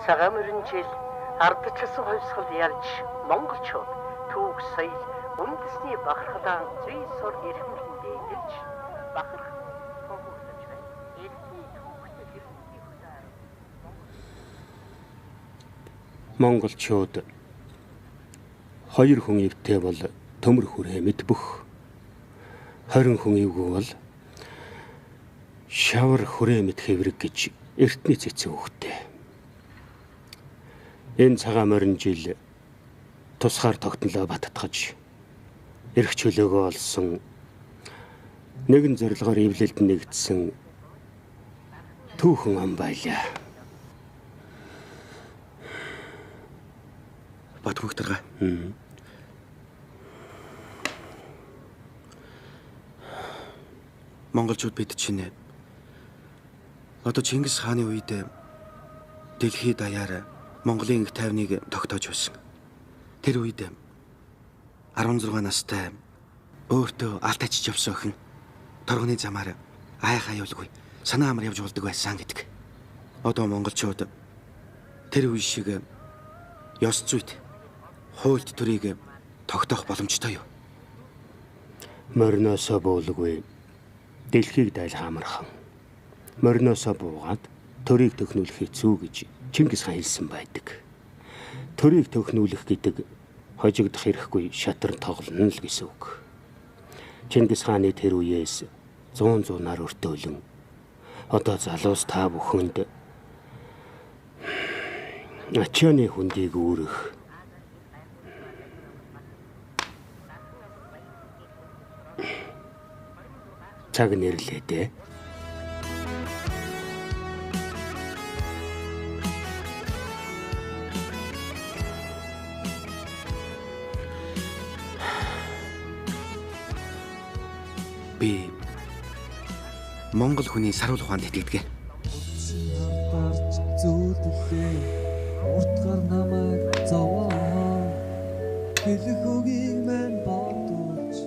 Цагаан мөрөн жил ардчилсан хувьсгал ялж монголчууд түүх соёл үндэсний бахархлаа зүй сур эрхэмлэн дэглэж бахарх тохиолдож байна. Элхий түүхтэй гэрэлтний хүлээр монголчууд хоёр хүн ивтэй бол төмөр хүрээ мэдбөх. 20 хүн ивгүй бол шавар хүрээ мэд хэврэг гэж эртний цэцэн хөхтэй. Энэ цагаан морин жил тусгаар тогтнолоо баттгаж эрх чөлөөгөө олсон нэгэн зорилгоор эвлэлд нэгдсэн түүхэн ам байлаа. Батмөгтөргөө. Монголчууд бид чинь одоо Чингис хааны үед дэлхийд даяар Монголын их тайвныг тогтоож байсан. Тэр үед 16 настай өөртөө алт ачиж явсан охин торгоны замаар айх аюулгүй санаа амар явж болдог байсан гэдэг. Одоо монголчууд тэр үе шиг ёс зүйд хуульд төрийг тогтоох боломжтой юу? Мориноосоо буулгүй дэлхийг дайлах амархан. Мориноосоо буугаад төрийг төхнүүлэх хэцүү гэж Чингис хаан хэлсэн байдаг. Төрийг төхнүүлэх гэдэг хожигдох хэрэггүй шатар тоглоно л гэсэн үг. Чингис хааны тэр үеэс 100 нар өртөөлөн одоо залуус та бүхэнд ачааны хүндийг үүрэх цаг нэрлээ дээ. Би Монгол хүний саруул ухаанд итгэдэг. Уртгар намайг зовоо хэлэх үгийг мэн бодож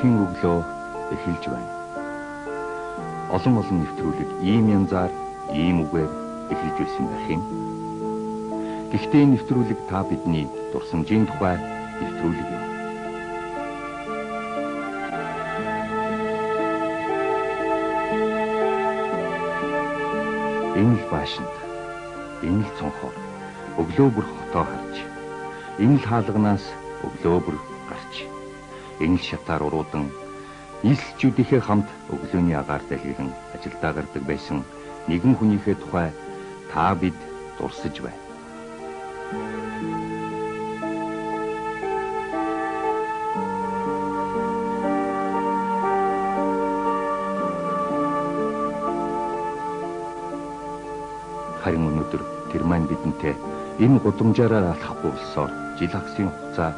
хотын өглөө эхэлж байна. Олон нэвтрүүлэг ийм янзаар, ийм үгээр эхэлж байсан байх юм. Гэхдээ энэ нэвтрүүлэг та бидний дурсамжийн тухай нэвтрүүлэг юм. Энэ л баашинд, энэ л цонхоор өглөө бүр хотоо харж, энэ л хаалганаас өглөө бүр гарч, энэ л шатаар уруудан нийслэлчүүдийнхээ хамт өглөөний агаар залгилан ажилдаа гардаг байсан нэгэн хүнийхээ тухай та бид дурсаж байна. Харин өнөөдөр тэр маань бидэнтэй энэ гудамжаараа алхахгүй болсоор жил хагасын хугацаа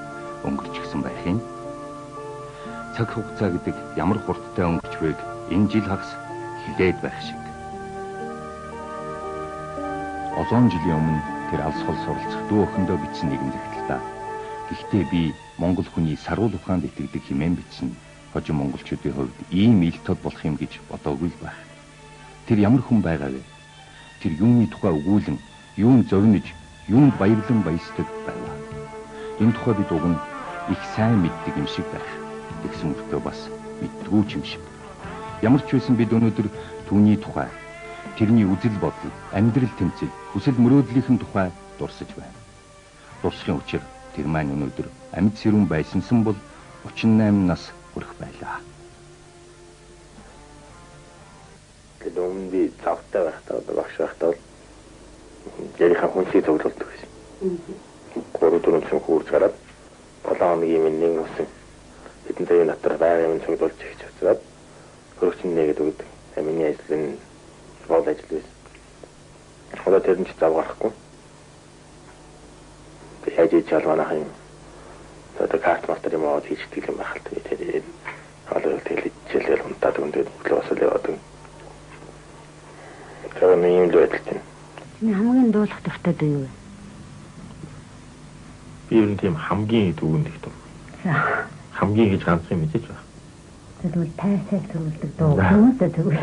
өнгөрчихсөн байх юм. Цаг хугацаа гэдэг ямар хурдтай өнгөрч байг энэ жил хагас хилээд байх шиг. Олон жилийн өмнө тэр алс хол суралцах дүү охиндоо бичсэн нэгэн захидалтай. Гэхдээ би монгол хүний саруул ухаанд итгэдэг хэмээн бичсэн. Хожим монголчуудын хувьд ийм ил тод болох юм гэж бодоогүй л байх. Тэр ямар хүн байгаа вэ? Тэр юуны тухай өгүүлэн, юун зовниж, юунд баярлан баясдаг байлаа. Энэ тухай бид уг нь их сайн мэддэг юм шиг байх. Тэгсэн мөртөө бас мэддэггүй юм шиг. Ямар ч байсан бид өнөөдөр түүний тухай, тэрний үзэл бодол, амьдрал тэмцэл, хүсэл мөрөөдлийнхэн тухай дурсаж байна. Дурсхийн учир тэр маань өнөөдөр амьд сэрүүн байсансан бол 38 нас хүрэх байлаа. Тэгээд өмнө би завтай байхдаа багш байхдаа ярихаа хүнсийг цуглуулдаг байсан. 3-4 цаг хурц гараад 7 хоногийн нэг усан хэдэн цагийн натар байгаан юм цуглуулж ихж уцаад хөрөгчин нэгэд өгдөг. Миний ажил нь бол ажил байсан. Одоо тэр нь ч зав гарахгүй. Яаж ийж чалгаанах юм. одоо карт мастер юм аа хийждэг юм байх л тэгээд алуу телевизэл унтаад өндөд клоосол яваад. Тэр нэг юм л байдаг тийм. Хамгийн дуулах дуртай дуу юу вэ? Би ер нь тийм хамгийн дүүн дэх дуу. Хамгийн гэж ганц юм мэдээж байна. Тэгвэл тайсаг төрүүлдэг дуу хүмүүстэй тэгвэл.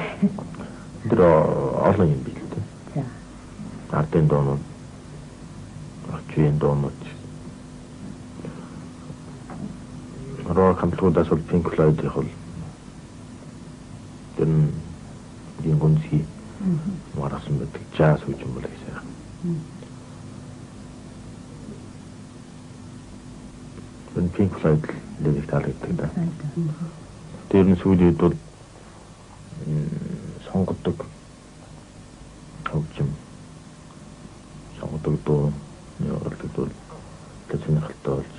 Тэр олон юм бий л дээ. За. Ардын дуунууд. Орчин дуунууд. Рок хамтлагуудаас бол Pink Floyd-ийн хол. Тэр нэг гонцгий марасан байдаг jazz үеч юм байна гэсэн. Тэр Pink Floyd лирик таалагддаг да. Тэр нь сүүлийн үед бол сонгодог хөгжим сонгодог дуу явуулдаг бол тэцэн халтаа болж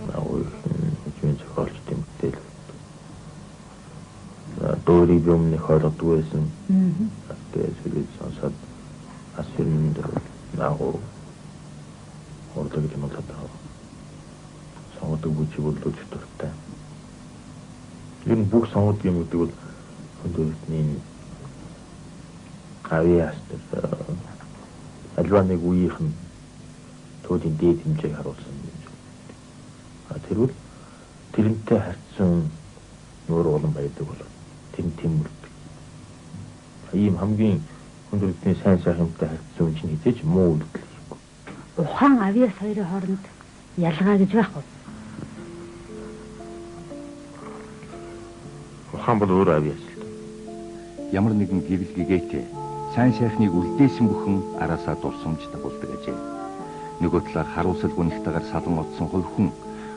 хөгжмийн зохиолч тэмдэглэл доориг юмны хоолойдгүй байсан. Тэгээд сүүлийн сонсоод асуун дээр наагуу хоолойг юм болоод байгаа. Сонгодог бүжиг бол л дуртай. Ер нь бүх сонгодог юм гэдэг бол хөндөртний авиас альва нэг үеийнх нь төвийн дээд хэмжээг харуулсан юм. Тэрвэл тэрнтэй харьцсан нөр олон байдаг болоо тэр тэмүрдэг. Ийм хамгийн хөндөртний сайн сайхантай харьцсан юм чинь хизээч муу үйлдэл хийхгүй. Ухаан авиас хоёрын хооронд ялгаа гэж байхгүй. Ухаан бол өөр авиас л. Ямар нэгэн гэрэл гэгээтэй сайн сайхныг үлдээсэн бүхэн араасаа дурсамж дагуулдаг ажээ. Нөгөө талаар харуулсал гүнэлтэйгээр салан одсон хувь хүн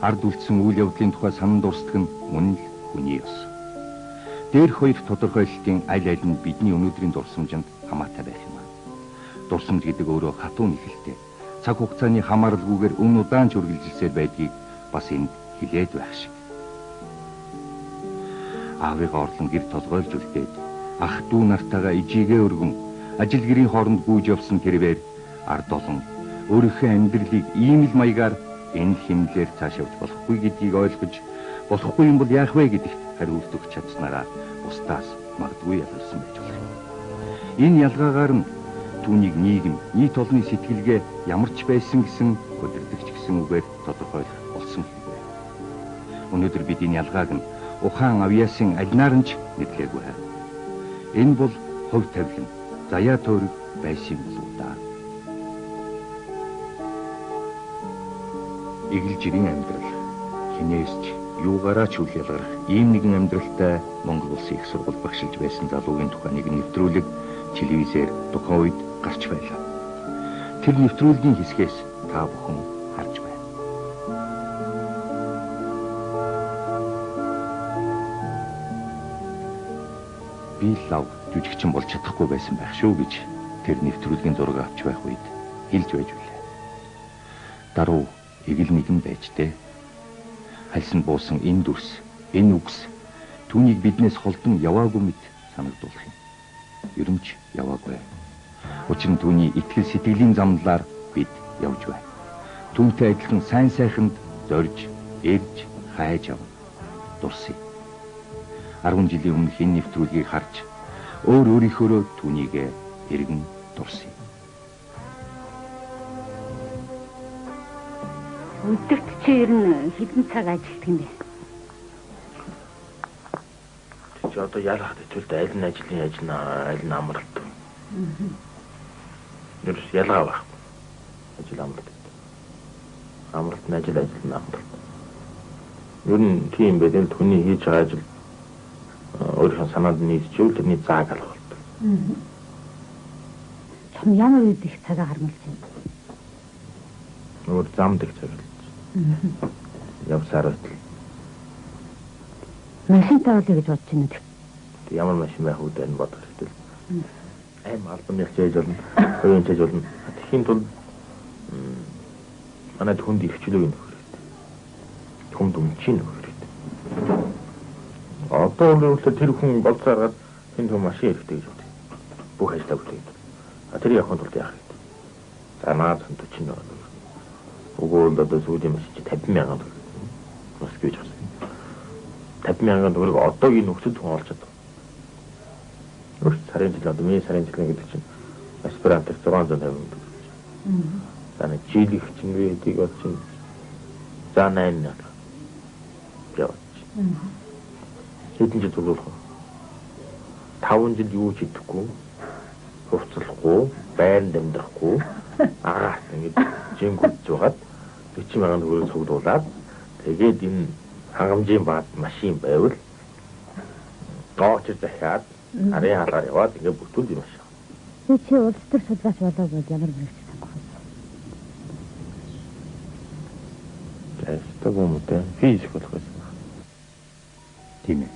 ард үлдсэн үйл явдлын тухай санан дурсдаг нь мөн л хүний ёс. Дээрх хоёр тодорхойлолтын аль аль нь бидний өнөөдрийн дурсамжинд хамаатай байх юм аа. Дурсамж гэдэг өөрөө хатуу нэхэлтэй. Цаг хугацааны хамааралгүйгээр өн удаан ч үргэлжилсээр байдгийг бас энд хилээд байх шиг. Аавыгаа орлон гэр толгойлж үлдээд ах дүү нартайгаа ижигээ өргөн ажил гэрийн хооронд гүйж явсан тэрээр ард олон өөрийнхөө амьдралыг ийм л маягаар энэ хэмнэлээр цааш явж болохгүй гэдгийг ойлгож болохгүй юм бол яах вэ гэдэгт хариулт өгч чадсанараа бусдаас магадгүй ялгарсан байж болох. Энэ ялгаагаар нь түүнийг нийгэм, нийт олонний сэтгэлгээ ямар ч байсан гэсэн хөдөлгөгч гэсэн үгээр тодорхойлох болсон хэрэг. Өнөөдөр бид энэ ялгааг нь ухаан авиасын альнаар нь ч мэдлээгүй. Энэ бол хувь тавилан, заяа тойрог байсан юм даа. Игэл жирийн амьдрал хинээс ч юугаараа ч үл ялгарах ийм нэгэн амьдралтай Монгол улсын их сургууль багшилж байсан залуугийн тухай нэг нэвтрүүлэг телевизээр тухайн үед гарч байлаа. Тэр нэвтрүүлгийн хэсгээс та бүхэн харж байна. Би лав жүжигчин болж чадахгүй байсан байх шүү гэж тэр нэвтрүүлгийн зураг авч байх үед хэлж байж билээ. Даруй игэл нэгэн байж дээ. Хальсан буусан энэ дүрс, энэ үгс түүнийг биднээс холдон яваагүй мэт санагдуулах юм. Ерөнч яваагүй. Учир нь түүний итгэл сэтгэлийн замналаар бид явж байна. Түүнтэй адилхан сайн сайханд зорж, эрж, хайж авна. Дурсъя. 10 жилийн өмнө энэ нэвтрүүлгийг харж өөрийнхөө түүнийг эргэн дурсъя. Өдөрт чи ер нь хэдэн цаг ажилладаг юм бэ? Чи одоо яалах хэвэл аль нь ажлын аль нь амралт. Нэрс ялгаа байх. Ажил амралт. Амралт нь ажил нь амралт. Ер нь тийм байдал түүний хийж байгаа ажил өөрийнхөө санаанд нийцчихвэл тэрний зааг алга болдог. Чам ямар үед их цагаа хармалж байна? Өөр замд их цаг л. Явсаар байтал. Машинтай болъё гэж бодож байна. Ямар машин байх үү гэж бодох хэрэгтэй. Аим албан ялчээж болно. Хувийн чиж болно. Тэхийн тул манай хүнд ирчлөөг нөх хэрэгтэй. Хүнд өмчийн нөх хэрэгтэй. Одоо өөрөөр тэр хүн болцоогаад энэ хүн машин хэрэгтэй гэж бодъё. Бүх ажлаа бүтээдэг. Тэр явахын тулд яах вэ? За наад 40 нөө. Өгөөл одоо сүүлийн маш 50,000 төгрөг. Бас гэж байна. 50,000 төгрөг одоогийн нөхцөлд хүн олж чаддаг. Өөрт сарын жил одоо миний сарын жил гэдэг чинь аспирантыг 650 төгрөг. За нэг жилийн хэмжээгийг бол чинь за 8,000 яваач. Хэдэн жил төгрөг. 5 жил юу ч хийхгүй, хувцлахгүй, байранд амьдрахгүй, агаас ингэж жингүүд жугаад 40,000 төгрөг цуглуулад тэгээд энэ хангамжийн баад машин байвал дооч захиад арын халаар яваад ингэ бүтүүл юм шиг. Чи улс төр судлаач болоо гэж ямар мэрэгч сонгох вэ? Тэстэг юм уу те? Физик болох байсан. Тийм ээ.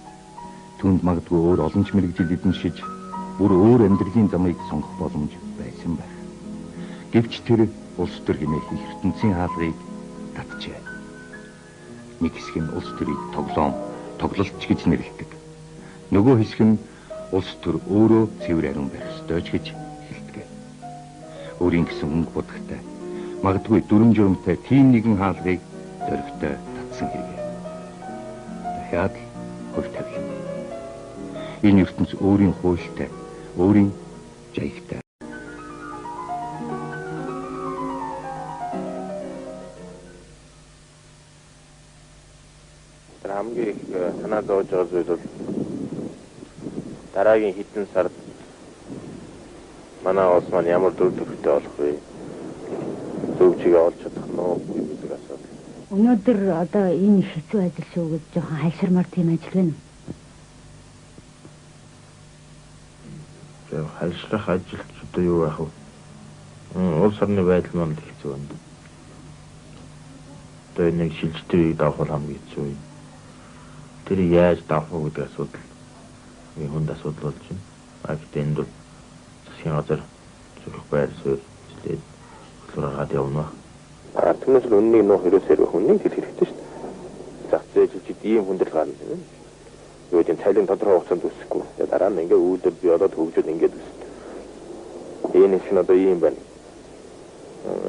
Түүнд магадгүй өөр олон ч мэрэгжил эзэмшиж бүр өөр амьдралын замыг сонгох боломж байсан байх. Гэвч тэр улс төр хэмээх их ертөнцийн хаалгыг татжээ. Нэг хэсэг нь улс төрийг тоглолтч гэж нэрлэдэг. Нөгөө хэсэг нь улс төр өөрөө цэвэр ариун байх ёстой ч гэж хэлдэг. Өөрийн гэсэн өнгө будагтай магадгүй дүрм журмтай тийм нэгэн хаалгыг дөрвтэй татсан хэрэг. Дахиад хувь тавилан. Энэ ертөнц өөрийн хуультай, өөрийн жаягтай. Хамгийн их санаа зовж байгаа зүйл бол дараагийн хэдэн сард манай улс маань ямар дүр төрхтэй болох вэ? Зөвчигээ олж чадах нь уу гэдэг асуудал. Өнөөдөр одоо энэ хэцүү ажил шүү гэж жоохон хайширмар тийм ажил байна. Тэгээ хайшрах ажилч одоо юу байх вэ? Улс орны байдал маань хэцүү байна. Одоо нэг шилжилтийг давах хамгийн хэцүү юм. Тэр яаж давах вэ гэдэг асуудал. Миний хүнд асуудал болж байна. Гэхдээ энд бол засгийн газар зөвхөн байр суурь зүйд хөлөөрөд явна. Тэрнээс л үннийг нөх хэрэгсээр хүнийг тэр хэрэгтэй шүү дээ. Зах зээлчид ийм хүндэл гарна тийм. Юу гэдэг цайлын тодорхой хугацаанд үсэхгүй. Тэгээ дараа нь ингээ үүдэр би одоо хөгжөөд ингээд үсэ. Энэ чинь одоо ийм байна.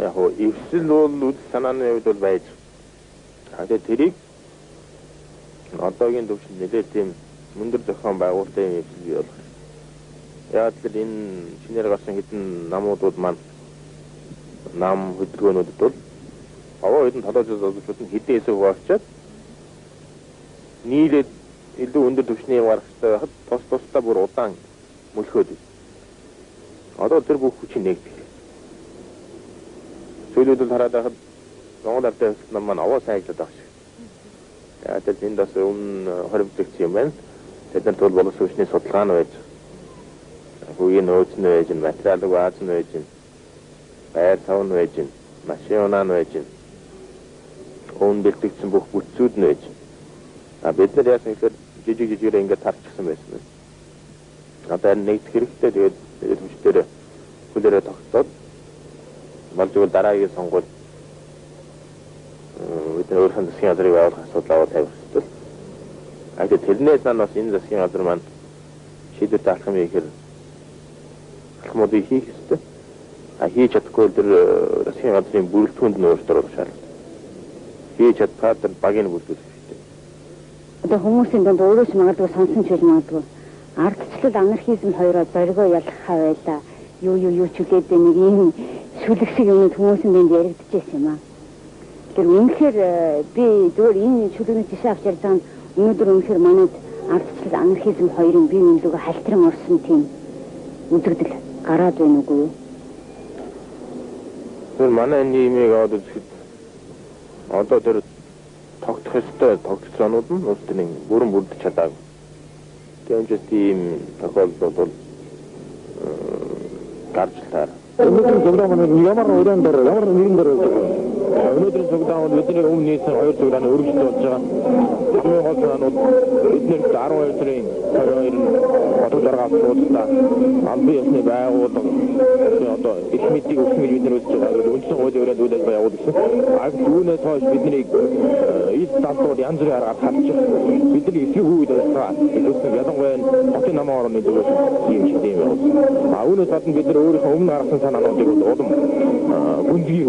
Яг хоо эвсэл бол үл санааны хувьд бол байж. Тэгээ тэрийг одоогийн төвшөнд нэлээд тийм мөндөр зохион байгуулалтын эвсэл бий болох. Яг л энэ шинээр гарсан хэдэн намуудууд маань нам хөдөлгөөнүүдэд бол аваа хэдэн толгойд олж хэдэн хэсэг хуваачаад нийлээд илүү өндөр түвшний гарах хэрэгтэй байхад тусдаа бүр удаан мөлхөөд. Одоо тэр бүх хүчин нэгдэг. Сүүлүүд хараад байхад Монгол ардын хэсэг нам маань аваа сайн ажиллаад байгаа шиг. Яг л энд бас өмнө хоригдсон юм байна. Тэд нар бол боловс хүчний судалгаа нь байж. Хүүгийн нөөц нь байж, материалыг ааз нь байж, байр тав нь байж, машин унаа нь байж, өвн бэлтгэгдсэн бүх бүтцүүд нь байж. Бид нар яасан гэхээр жижигээрээ ингээд тарчихсан байсан байна. Одоо нэгдэх хэрэгтэй тэгээд хүчээр хүлээрээ тогтоод малжгүй дараагийн сонгуульд бид нар өөрсдөө засгийн газрыг байгуулах асуудал аваад тавих хэрэгтэй. Тэгээд тэрнээс нас энэ засгийн газар маань шийдвэртэй алхам хийхээр алхмуудыг хийх хэрэгтэй. Хийж чадахгүй тэр засгийн газрын бүрэлдэхүүнд нь өөрчлөлт оруулах шаардлагатай. Хийж чадхаар тэр багийн бүрдүүлэх хэрэгтэй. Одоо хүмүүсийн донд өөрөөс магадгүй сонсон ч гэж магадгүй. Ардчлал анархизм хоёроо зоригоо ялгахаа байлаа. Юу ч үгээд нэг ийм шүлэгшиг юмуд хүмүүсийн донд яригдчихсэн юм аа. Тэр үнэхээр би зөвхөн энэ шүлэгний жишээ авч ярьж байгаа нь өнөөдөр үнэхээр манайд ардчлал анархизм хоёрын бие биендээ халтран орсон тийм үзэгдэл гараад байна үгүй юу? Тэр манай нийгмийг аваад үзэхэд одоо тэр тогтох ёстой тогтцоонууд нь улс төрийн бүрэн бүрдэж чадаагүй. Тэгвэл тийм тохиолдол бол гарч таар. Өнөөдөр зөвлөмөр ямар өрөөнд ямар нэгэн дээр өнөөдөр зөвлөмөр бидний өмнө нийсэн хоёр зөвлөмөр өргөжлөж болж байгаа. Бидний гол санаанууд эднэрт 12 сарын 22-нд хотод дараах асуудалтай амбын ясны байгууллага одоо их мэдийг өгсөн гэж бид нар үзэж байгаа. Үндсэн хуулийн өрөөнд үйл ажиллагаа явуулсан. Түүнээс хойш бидний эд талбарт янз бүрийн аргаар харчих. Бидний эсрэг үйл ажиллагаа илүүсэн ялангуяа хотын намын орны зөвлөмөр юм шиг юм байна. Үүнээс гадна бид нар өөрийнхөө өмнө гаргасан санаануудыг улам гүнзгий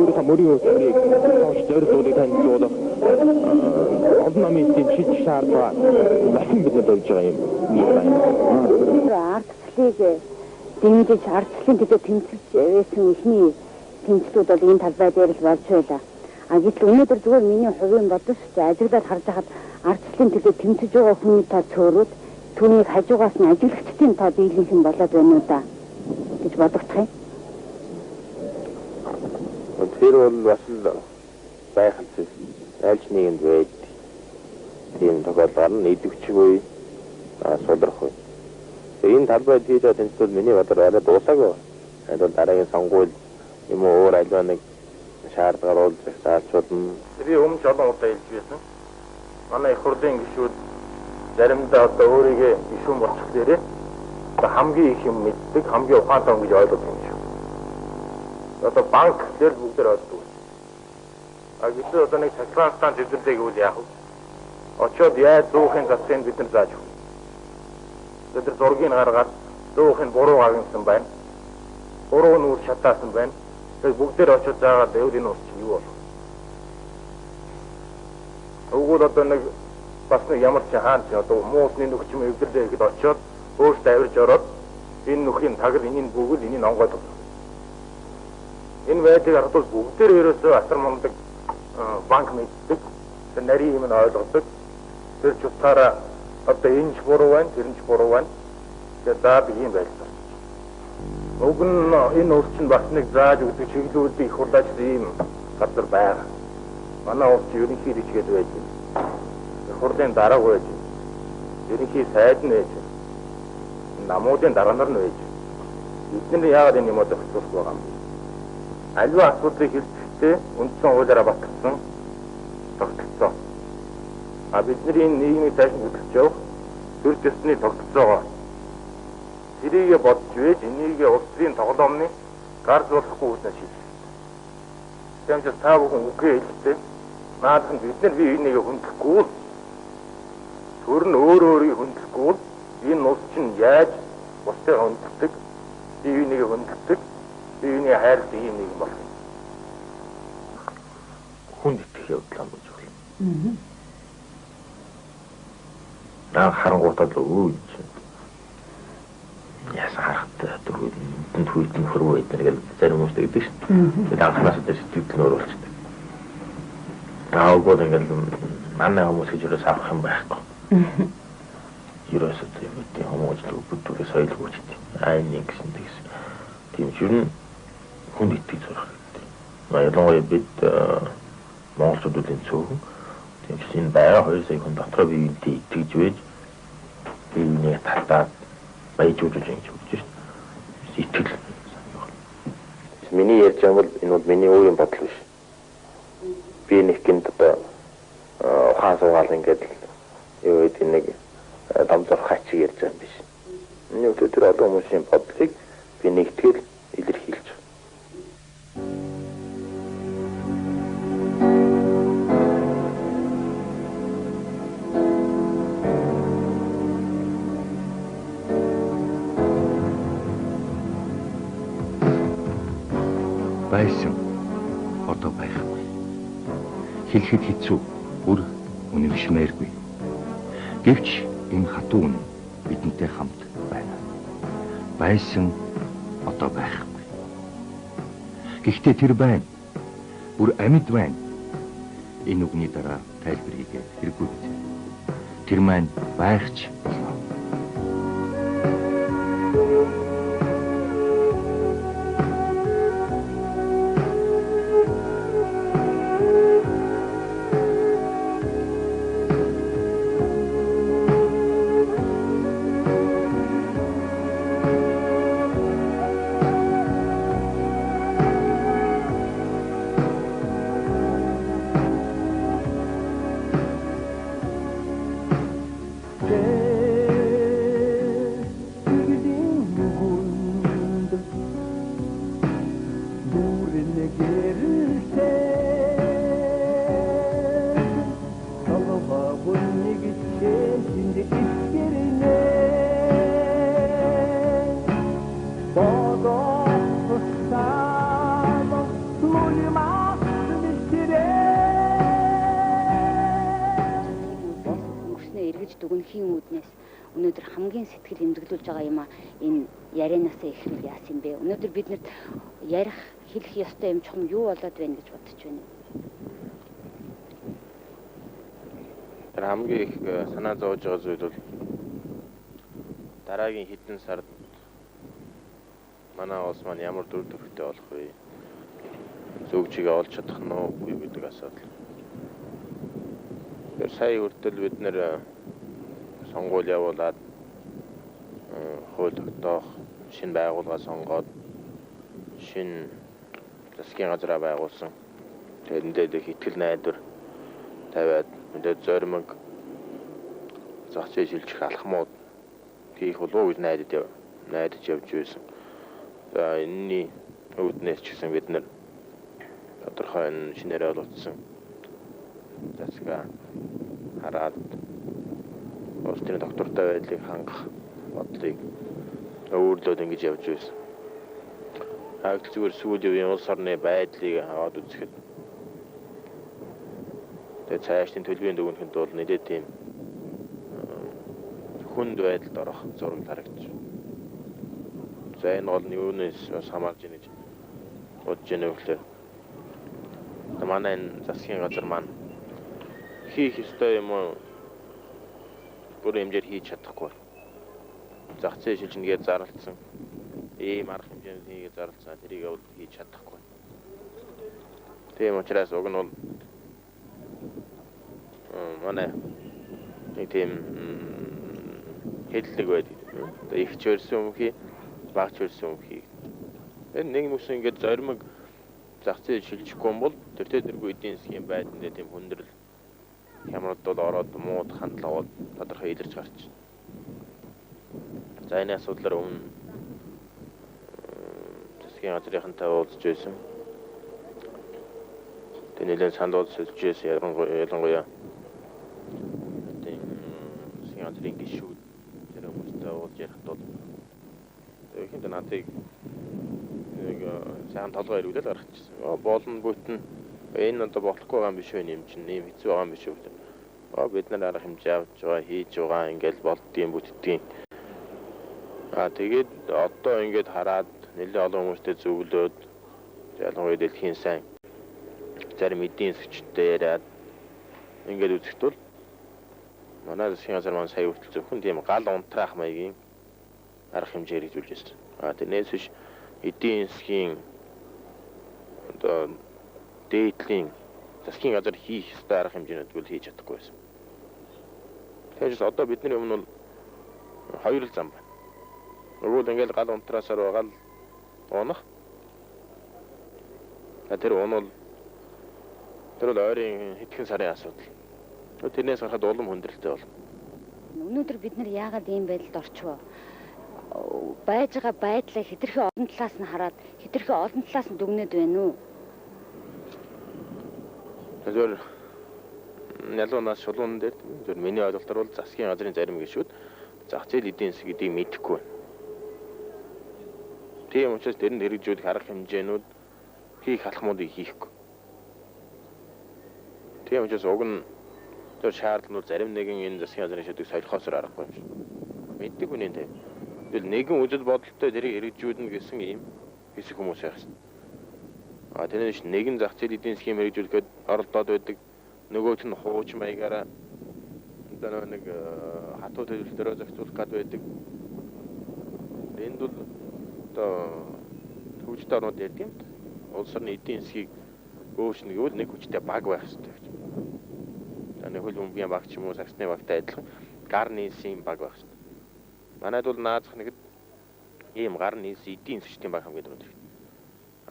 өөрийнхөө мөрийн өсвөрийг тооч зорилгыг танилцуулах олон намын шилжих шаардлага дахин бидэнд болж байгаа юм. Ардчлалыг дэмжиж ардчлалын төдөө тэмцэж байсан ихний тэмцлүүд бол энэ талбай дээр л болж байлаа. Гэтэл өнөөдөр зүгээр миний хувийн бодож ажиглаад харж байхад ардчлалын төдөө тэмцэж байгаа хүний тоо цөөрөөд түүнийг хажуугаас нь ажиглагчдын тоо дийлэнх нь болоод байна уу да гэж бодогдох юм. Тэр бол бас л байх зүйл. Айлч нэгэнд байд. Тийм тохиолдол нь идэвхжгүй сулрах. Энэ талбайд хийж байгаа тэмцэл миний бодлоор арай дуусаагүй. Энэ бол дараагийн сонгуул юм уу өөр альва нэг шаардлагаар уулзах заачулна. Би өмнө олон удаа хэлж байсан. Манай их хурлын гишүүд заримдаа одоо өөрийгөө гишүүн болчихлээрээ хамгийн их юм мэддэг, хамгийн ухаантай хүн гэж ойлгож байна шүү. Одоо банк дээр бүгдээр олддог. Гэтэл одоо нэг цахилгаан зөвлөлтэй гэвэл яах вэ? Очоод яаж зөөхөн засгийг бид нар зааж өгнө. Бид нар зургийг гаргаад зөөхөн буруу гагнсан байна. Буруу нүүр шатаасан байна. Тэгээд бүгдээр очоод заагаад байвал энэ ус чинь юу болох вэ? Өгвөл одоо нэг бас нэг ямар ч хаан ч одоо муусны нөхч юм эвдэрлээ гэхэд очоод өөртөө авирж ороод энэ нөхийн тагл энийг бүгд энийг онгойд болно. Энэ байдлыг харахад бүгдээр ерөөсөө асар мундаг банк мэддэг. Тэр нарийн юм нь ойлгодог. Тэр ч утгаараа одоо энэ ч буруу байна, тэр нь ч буруу байна. Тэгээд заа би юм байлаа. Уг нь энэ улс чинь бас нэг зааж өгдөг чиглүүлдэг их хурлаач ийм газар байгаа. Манай улс ерөнхий хичгээд байж байна. Хурлын дарга байж байна. Ерөнхий сайд нь байж байна. Намуудын дарга нар нь байж байна. Эдгээр яагаад энэ юмд зохицуулах байгаа юм бэ? Аливаа асуудлыг хэлэхдээ үндсэн хуулиараа батгсан тогтолцоо. Бидний нийгмийг цааш хөтлөж явах төр төсний тогтолцоогоо тэрийгэ бодж байж энийг улс төрийн тоглоомны гарч болохгүй үснэ шийдэх. Тэгмээс та бүхэн үгүй хэлдэг. Наадхан бид нар энийг хөндлөхгүй. Төр нь өөрийг хөндлөхгүй. Энэ улс чинь яаж бусдыг хөндлөдөг? Би энийг хөндлөдөг. Би энийг хайрлах юм нэг болох юм. Хүнд итгэх явдал амж болно. Наа харангуйтал өөж. Яасан харахад дөрөвд хүйтэн хөрвөө эднэргээл зарим хүмүүс гэдэг шүү. Тэгээд анханаас дээр сэтгэл нөр болчихдог. Аагүй ингээл манай хүмүүс гэж юус авах юм байхгүй. Юусоо тийм хүмүүс л бүдүүрээ соёл үүчтэй. Нэг гэсэн тэгс. Тийм ч юм хүнд итгэж сурах хэрэгтэй. Ялангуяа бид монголчуудын цөөхөн тийм ч энэ байгаа 2 сая хүн дотроо биеийнтэй итгэж байж биений татаад баяжуулж ингэж өгч шүү. Итгэл. Миний ярьж байгаа бол энэ бол миний өөрийн бодол биш. Би нэг гинт одоо ухаан суугаал ингээд юу гэдэг нэг дамжуулах хачиг ярьж байгаа юм биш. Энэ өдөр олон хүмүүсийн бодлыг би нэгтгэл илэрхийлж байна. Байсан одоо байхгүй. Хэлэхэд хэцүү, бүр үнэмшмээргүй. Гэвч энэ хатуу үнэн бидэнтэй хамт байна. Байсан одоо байхгүй. Гэхдээ тэр байна. Бүр амьд байна. Энэ үгний дараа тайлбар хийгээ хэрэггүй биз. Тэр маань байхч болно. Өнгөрснөө эргэж дүгнэхийн үүднээс өнөөдөр хамгийн сэтгэл эмзэглүүлж байгаа юм а энэ ярианасаа эхлүүл яасан бэ? Өнөөдөр биднэрт ярих, хэлэх ёстой юм чухам юу болоод байна гэж бодож байна. Тэр хамгийн их санаа зовж байгаа зүйл бол дараагийн хэдэн сард манай улс маань ямар дүр төрхтэй болох вэ? Зөв чигээ олж чадах нь үгүй гэдэг асуудал. Тэр сая хүртэл бид нэр сонгуул явуулаад хууль тогтоох, шинэ байгууллага сонгоод шинэ засгийн газраа байгуулсан. Тэрэндээ итгэл найдвар тавиад мэдээ зоримог зах зээл шилжих алхмууд хийх болов уу гэж найдаж явж байсан. За энэний үүднээс ч гэсэн бид нэр тодорхой шинээр олгоцсон засгаа хараад улс төрийн доктортой байдлыг хангах бодлыг өөрлөд ингэж явж байсан. Хаагч зүгээр сүүлийн үеийн улс орны байдлыг аваад үзэхэд тэгээд цаашдын төлөвийн дүгнэхэд бол нэлээд тийм хүнд байдалд орох зураг харагдаж байна. За энэ бол юунаас бас хамаарж ийн гэж бодож байна вэ гэхээр манай энэ засгийн газар маань хийх ёстой юм уу бүр хэмжээр хийж чадахгүй. Зах зээл шилжингээд зарлцсан. Ийм арга хэмжээнд хийгээд зарлцсан тэрийг бол хийж чадахгүй. Тийм учраас уг нь бол манай нэг тийм хэллэг байдаг. Их ч өрсөн өмхий, баг ч өрсөн өмхий. Энэ нэг хүмүүс ингэж зоримог зах зээл шилжихгүй юм бол тэргүй эдийн засгийн байдлын тийм хүндрэл хямралд бол ороод мууд хандлага бол тодорхой илэрч гарч байна. За энэ асуудлаар өмнө засгийн газрынхантай уулзж байсан. Тэ нэлээд сандууд сэлжээс ялангуяа засгийн газрын гишүүд тэр хүмүүстэй уулзж ярихад бол ихэнд надыг нэг сайн толгой ирүүлээд гаргачихсан. Болно бүтэн энэ одоо болохгүй байгаа юм биш үү юм чинь ийм хэцүү байгаа юм биш үү гэдэг. Бид нар арга хэмжээ авч байгаа, хийж байгаа ингээл болдгийн бүтдгийн. Тэгээд одоо ингээд хараад нэлээд олон хүмүүстэй зөвлөөд ялангуяа дэлхийн сайн зарим эдийн засгчтай яриад ингээд үзэхэд бол манай засгийн газар маань сая хүртэл зөвхөн тийм гал унтраах маягийн арга хэмжээ хэрэгжүүлж байсан. Тэрнээс биш эдийн засгийн одоо дээдлийн засгийн газар хийх ёстой арга хэмжээнүүд бол хийж чадахгүй байсан. Тэгэхээр одоо бидний өмнө бол хоёр л зам байна. Нөгөө ингээл гал унтраасаар байгаа л унах. Тэр унал тэр бол ойрын хэдхэн сарын асуудал. Тэрнээс гарахад улам хүндрэлтэй болно. Өнөөдөр бид нар яагаад ийм байдалд орчихвоо? Байж байгаа байдлаа хэтэрхий олон талаас нь хараад хэтэрхий олон талаас нь дүгнээд байна уу? Зөв ялуунаас шулуун дээр зөв миний ойлголтоор бол засгийн газрын зарим гишүүд зах зээл эдийн засаг гэдгийг мэдэхгүй байна. Тийм учраас тэрэнд хэрэгжүүлэх арга хэмжээнүүд хийх алхмуудыг хийхгүй. Тийм учраас уг нь тэр шаардлагууд зарим нэгэн энэ засгийн газрын шийдвэрийг солихоосоор аргагүй юм шиг. Мэддэг үнэн тийм. Тэгэл нэгэн үзэл бодолтой тэрийг хэрэгжүүлнэ гэсэн ийм хэсэг хүмүүс байх шин. Тэрнээс нэгэн зах зээл эдийн засгийн хэрэгжүүлэхэд оролдоод байдаг нөгөөт нь хууч маягаараа одоо нэг хатуу төлөвлөлтөөр зохицуулах гээд байдаг. Энд бол одоо хөгжөлтэй орнууд ярьдаг юм. Улс орны эдийн засгийг өөрчнө гэвэл нэг хүчтэй баг байх хэрэгтэй гэж. Нэг хөл бөмбөгийн баг ч юм уу саксны багтай адилхан гар нийсийн баг байх хэрэгтэй. Манайд бол наазах нэгэд ийм гар нийс эдийн засгийн баг хамгийн дөрөв.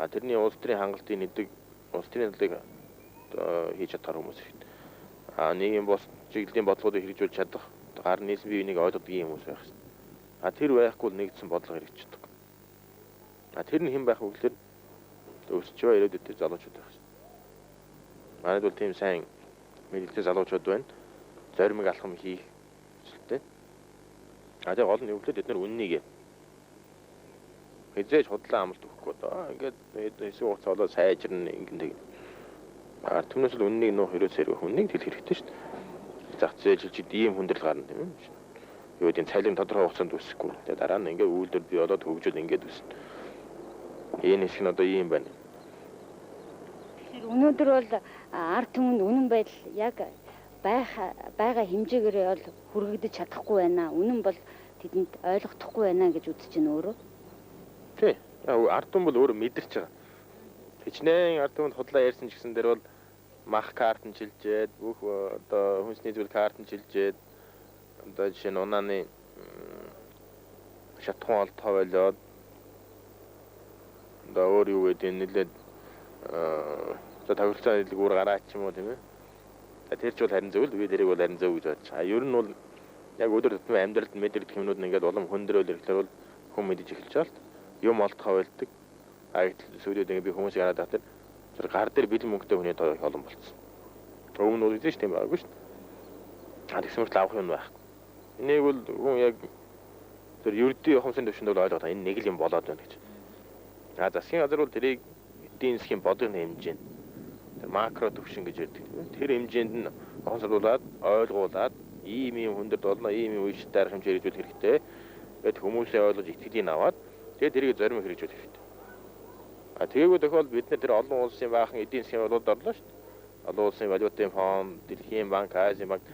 Тэрний улс төрийн хангалтын нэдэг улс төрийн талыг хийж чадхаар хүмүүс хэрэгтэй. Нийгэм бос чиглэлийн бодлогыг хэрэгжүүлж чадах гар нийс бие биенийг ойлгодог юм хүмүүс байх хэрэгтэй. Тэр байхгүй нэгдсэн бодлого хэрэгжиж чаддаг. Тэр нь хэн байх вэ гэхээр өсч байгаа ирээдүйд залуучууд байх хэрэгтэй. Манайд бол тийм сайн мэдээлэл залуучууд байна. Зоримог алхам хийх зүйлтэй. Тэгээ гол нь юу гэхээр бид нар үннийг Хизээж худлаа амлалт өгөхгүй доо. Ингээд хэсэг хугацаа болоод сайжирна ингээд. Түүнээс л үннийг нөө хэрэг зэрэг хүнийг тэл хэрэгтэй шүү дээ. Зах зээл чи ийм хүндрэл гарна тийм ээ. Юу гэдэг нь цайлын тодорхой хугацаанд үсэхгүй. Тэгээ дараа нь ингээд үйлдвэр бий болоод хөгжөөл ингээд үснэ. Энэ хэсэг нь одоо ийм байна. Өнөөдөр бол ард түмэнд үнэн байдал яг байгаа хэмжээгээр бол хүргэгдэж чадахгүй байна. Үнэн бол тэдэнд ойлгохдохгүй байна гэж үзэж байна өөрөө. Тий. Ард түмэн бол өөрөө мэдэрч байгаа. Хичнээн ард түмэнд худлаа ярьсан ч гэсэн дээр бол мах картн шилжээд бүх одоо хүнсний зүйл картн шилжээд одоо жишээ нь унааны шатхан олдоо болоод одоо өөр юу гэдэг нь нэлээд за тавилцаа дэлгүүр гараач юм уу тийм ээ. Тэр ч бол харин зөв л би тэрийг бол харин зөв гэж бодож байгаа. Ер нь бол яг өдөр тутмын амьдралд мэдэрдэг юмнууд нь ингээд улам хөндрөөл ирэхлээр бол хүн мэдэж эхэлж байгаа л юм олдохоо байлдаг. Сүүлийн ингээд би хүмүүсийг хараад байгаа тэр гар дээр бэлэн мөнгөтэй хүний тоо олон болцсон. Өмнө нь үгүй тийм байгаагүй шүү дээ. Тэгсмэрт авах юм байх. Энийг бол хүн яг тэр ердийн ухамсарын төвшөнд бол ойлгоод байгаа. Энэ нэг л юм болоод байна гэж. Засгийн газар бол тэрийг эдийн засгийн бодлогын хэмжээ. Тэр макро төвшин гэж ярьдаг. Тэр хэмжээнд нь ухамсарлуулад ойлгуулад ийм хүндрэл болно, ийм үеийн дарах хэмжээ хэрэгжүүлэх хэрэгтэй. Гэт хүмүүсээ ойлгож итгэлийн аваад тэгээд тэрийг зорим хэрэгжүүлэх хэрэгтэй. Тэгээгүү тохиол бид тэр олон улсын баахан эдийн засгийн болоод орлоо шүү дээ. Олон улсын валютын фонд, Дэлхийн банк, Азийн банк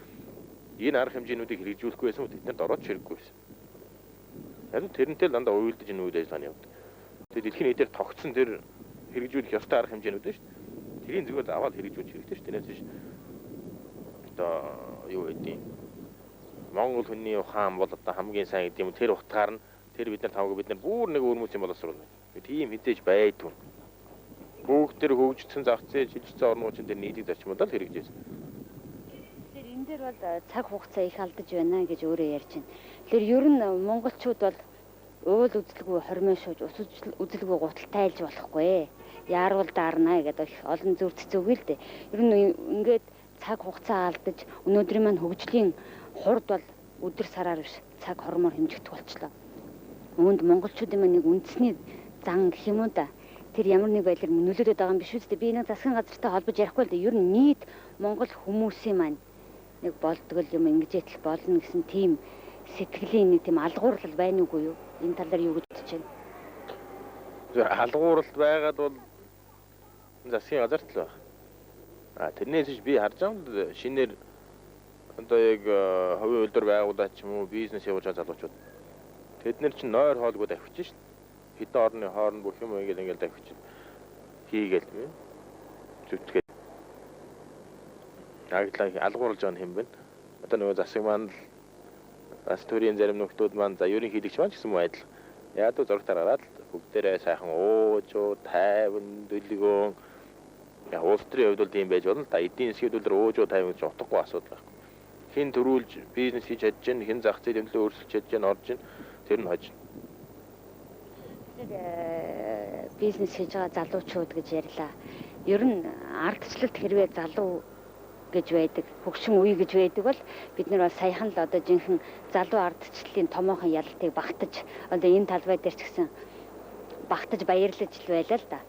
энэ арга хэмжээнүүдийг хэрэгжүүлэхгүй байсан бол тэднэрт ороод хэрэггүй байсан. Яг тэрнтэй л дандаа уйлдаж энэ үйл ажиллагааны явдаг. Тэгээд дэлхийн нийтээр тогтсон тэр хэрэгжүүлэх ёстой арга хэмжээнүүд шүү дээ. Тэрийн зүгээр аваад хэрэгжүүлж хэрэгтэй шүү дээ. Тэрнээс биш одоо юу гэдэг нь Монгол хүний ухаан бол одоо хамгийн сайн гэдэг юм. Тэр утгаар нь тэр бид нар тавг бид нар бүр нэг өөр хүмүүс юм боловсруулна. Тийм хідээж байдгүй. Бүгд тэр хөгжсөн зах зээл шилжсэн орнууд чинь тэр нийтийг зарчмуудаа л хэрэгжүүлсэн. Тэгэхээр энэ дээр бол цаг хугацаа их алдаж байна гэж өөрөө ярьж байна. Тэгэхээр ер нь монголчууд бол уул үзэлгүй хормой шууж ус үзэлгүй гутал тайлж болохгүй. Яарвал даарна гэдэг олон зүрт зүгэл дээ. Ер нь ингээд цаг хугацаа алдаж өнөөдрийн маань хөгжлийн хурд бол өдөр сараар биш цаг хормоор хэмжигдэх болчлоо. Үүнд монголчуудын маань нэг үндэсний зан гэх юм уу да. Тэр ямар нэг байдлаар нөлөөлөд байгаа юм биш үү? Би нэг засгийн газартай холбож ярихгүй л да. Ер нь нийт монгол хүмүүсийн маань нэг болдгол юм ингэж болно гэсэн тийм сэтгэлийн нэг тийм алгуурлал байна уугүй юу? Энэ тал дээр юу гэж бодож байна? Алгууралт байгаад бол засгийн газарт л байна. Тэрнээс биш би харж байгаа шинээр одоо яг хувийн үйлдвэр байгуулалт ч юм уу бизнес явуулж байгаа залуучууд. Тэд нар чинь нойр хоолгүй давхиж шин. Хэдэн орны хооронд бүх юм ингээд давхиж хийгээл тийм ээ. Зүтгээд алгуурлаж байгаа юм байна. Одоо нөгөө засаг маань бас төрийн зарим нөхдүүд маань за ерөнхийлөгч маань ч гэсэн адил. Яг л зургатаар гараад бүгдээрээ сайхан ууж, тайван, дүлгөөн. Яг улс төрийн хувьд бол тийм байж болно. Да эдийн засгийн хувьд л ууж, тайван гэж утгагүй асуудал байхгүй. Хин төрүүлж бизнес хийж чадж гэн, хин зах зээл хэмжээ өөрчилж чадж гэн, орж гэн. Тэр нь хожно. Бизнес хийж байгаа залуучууд гэж ярьлаа. Ер нь ардчлалт хэрвээ залуу гэж байдаг, хөгшин үе гэж байдаг бол бид нар бол саяхан л одоо жинхэнэ залуу ардчлалын томоохон ялалтыг багтаж одоо энэ талбай дээр ч гэсэн багтаж баярлаж л байлаа л да.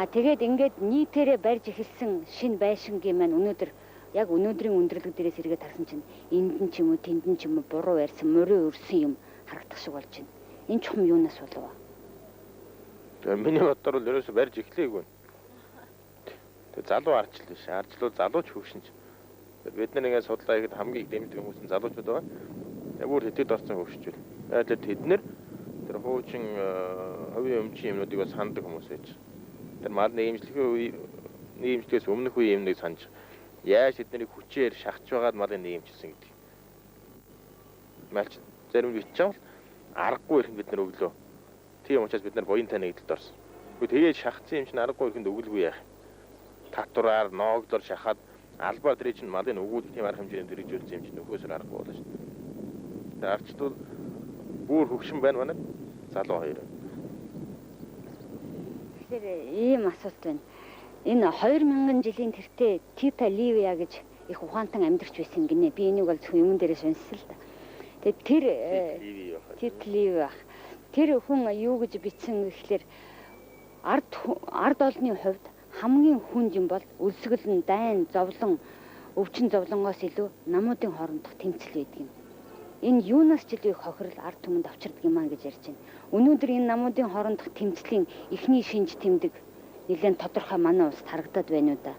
Тэгээд ингээд нийтээрээ барьж эхэлсэн шин байшингийн маань өнөөдөр яг өнөөдрийн өндөрлөг дээрээс эргээд харсан чинь энд нь ч юм уу тэнд нь ч юм уу буруу ярьсан, мөрөө өрсөн юм харагдах шиг болж байна. Энэ чухам юунаас болов? Миний боддоор л ерөөсөй барьж эхлэегүй. Залуу ардчил биш. Ардчил бол залууч хөгшинч. Бид нар ингээд судлаа ихэд хамгийн их дэмждэг хүмүүс нь залуучууд байгаа. Яг бүр хэтэд орсон хөгшчүүл. Яг л тэд нар тэр хуучин хувийн өмчийн юмнуудыг бас ханддаг хүмүүс байж. Тэр мал нийгэмжлэхээс өмнөх үеийн юмныг санаж яаж тэднийг хүчээр шахаж байгаад малыг нийгэмчилсэн гэдэг. Малч зарим бичсэн бол аргагүй ихэнд бид нар өглөө. Тийм учраас бид нар буян таны гэдэлд орсон. Тэгээд шахацсан юм чинь аргагүй ихэнд өглгүй яах. Татвараар ноогдоор шахаад албаар тэр чинь малын өгүүлэх тийм арга хэмжээнд хэрэгжүүлсэн юм чинь нөхөөсөр аргагүй болно шүү дээ. Тэр арчд бол бүр хөгшин байна манай залуу хоёр. Тэгэхээр ийм асуулт байна. Энэ 2000 жилийн тэртээ Тита Ливия гэж их ухаантан амьдарч байсан гинэ. Би энийг бол зөвхөн юм дээрээс унссан л да. Тэгээд тэр Тита Ливия тэр хүн юу гэж бичсэн гэхлээр ард олны хувьд хамгийн хүнд юм бол өлсгөл нь дайн зовлон өвчин зовлонгоос илүү намуудын хоорондох тэмцэл байдаг юм. Энэ юунаас ч илүү их хохирол ард түмэнд авчирдаг юм аа гэж ярьж байна. Өнөөдөр энэ намуудын хоорондох тэмцлийн эхний шинж тэмдэг нэлээд тодорхой манай улсад харагдаад байна уу да.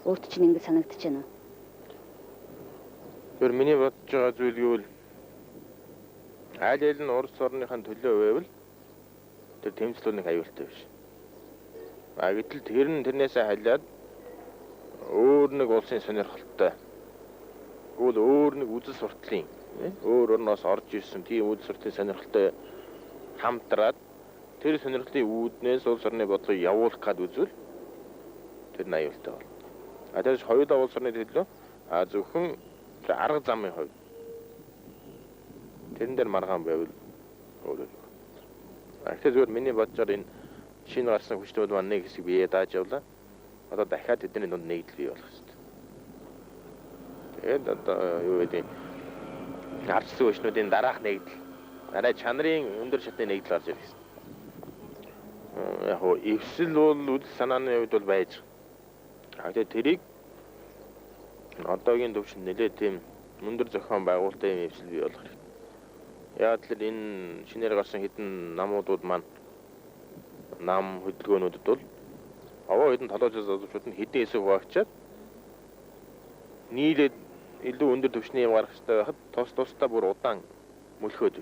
Өөрт чинь ингэ санагдаж байна уу? Тэр миний бодож байгаа зүйл юу вэ? Айл нь Орос орныхын төлөө байвал тэр тэмцлүүнийг аюултай биш. Гэтэл тэр нь тэрнээсээ халиад өөр нэг улсын сонирхолтой. Өөр нэг үзэл сурталын өөр орноос орж ирсэн тийм үзэл сурталын сонирхолтой хамтраад тэр сонирхлын үүднээс улс орны бодлого явуулах гад үзвэл тэр нь аюултай бол. Тэрс хоёулаа улс орны төлөө зөвхөн арга замын хувьд тэрэн дээр маргаан байвал өөрөө. Тэгэхээр зүгээр миний бодсоор энэ шинэ гарсан хүчнүүд маань нэг хэсэг бие дааж явлаа. Одоо дахиад тэдний дунд нэгдэл бий болох хэрэгтэй. Тэгээд одоо юу гэдэг арчсан хүчнүүдийн дараах нэгдэл. Арай чанарын өндөр шатны нэгдэл гарч ирэх хэрэгтэй. Яг хоо эвсэл бол үйл санааны хувьд бол байж. Тэгээд тэрийг одоогийн төвшөнд нэлээд тийм өндөр зохион байгуулалтын юм эвсэл бий болох хэрэгтэй. Яг л энэ шинээр гарсан хэдэн намуудууд маань нам хөдөлгөөнүүдэд бол овоо хэдэн толгойч залуучууд нь хэдэн хэсэг хуваачаад нийлээд илүү өндөр түвшний юм гарах хэрэгтэй байхад тусдаа бүр удаан мөлхөөд.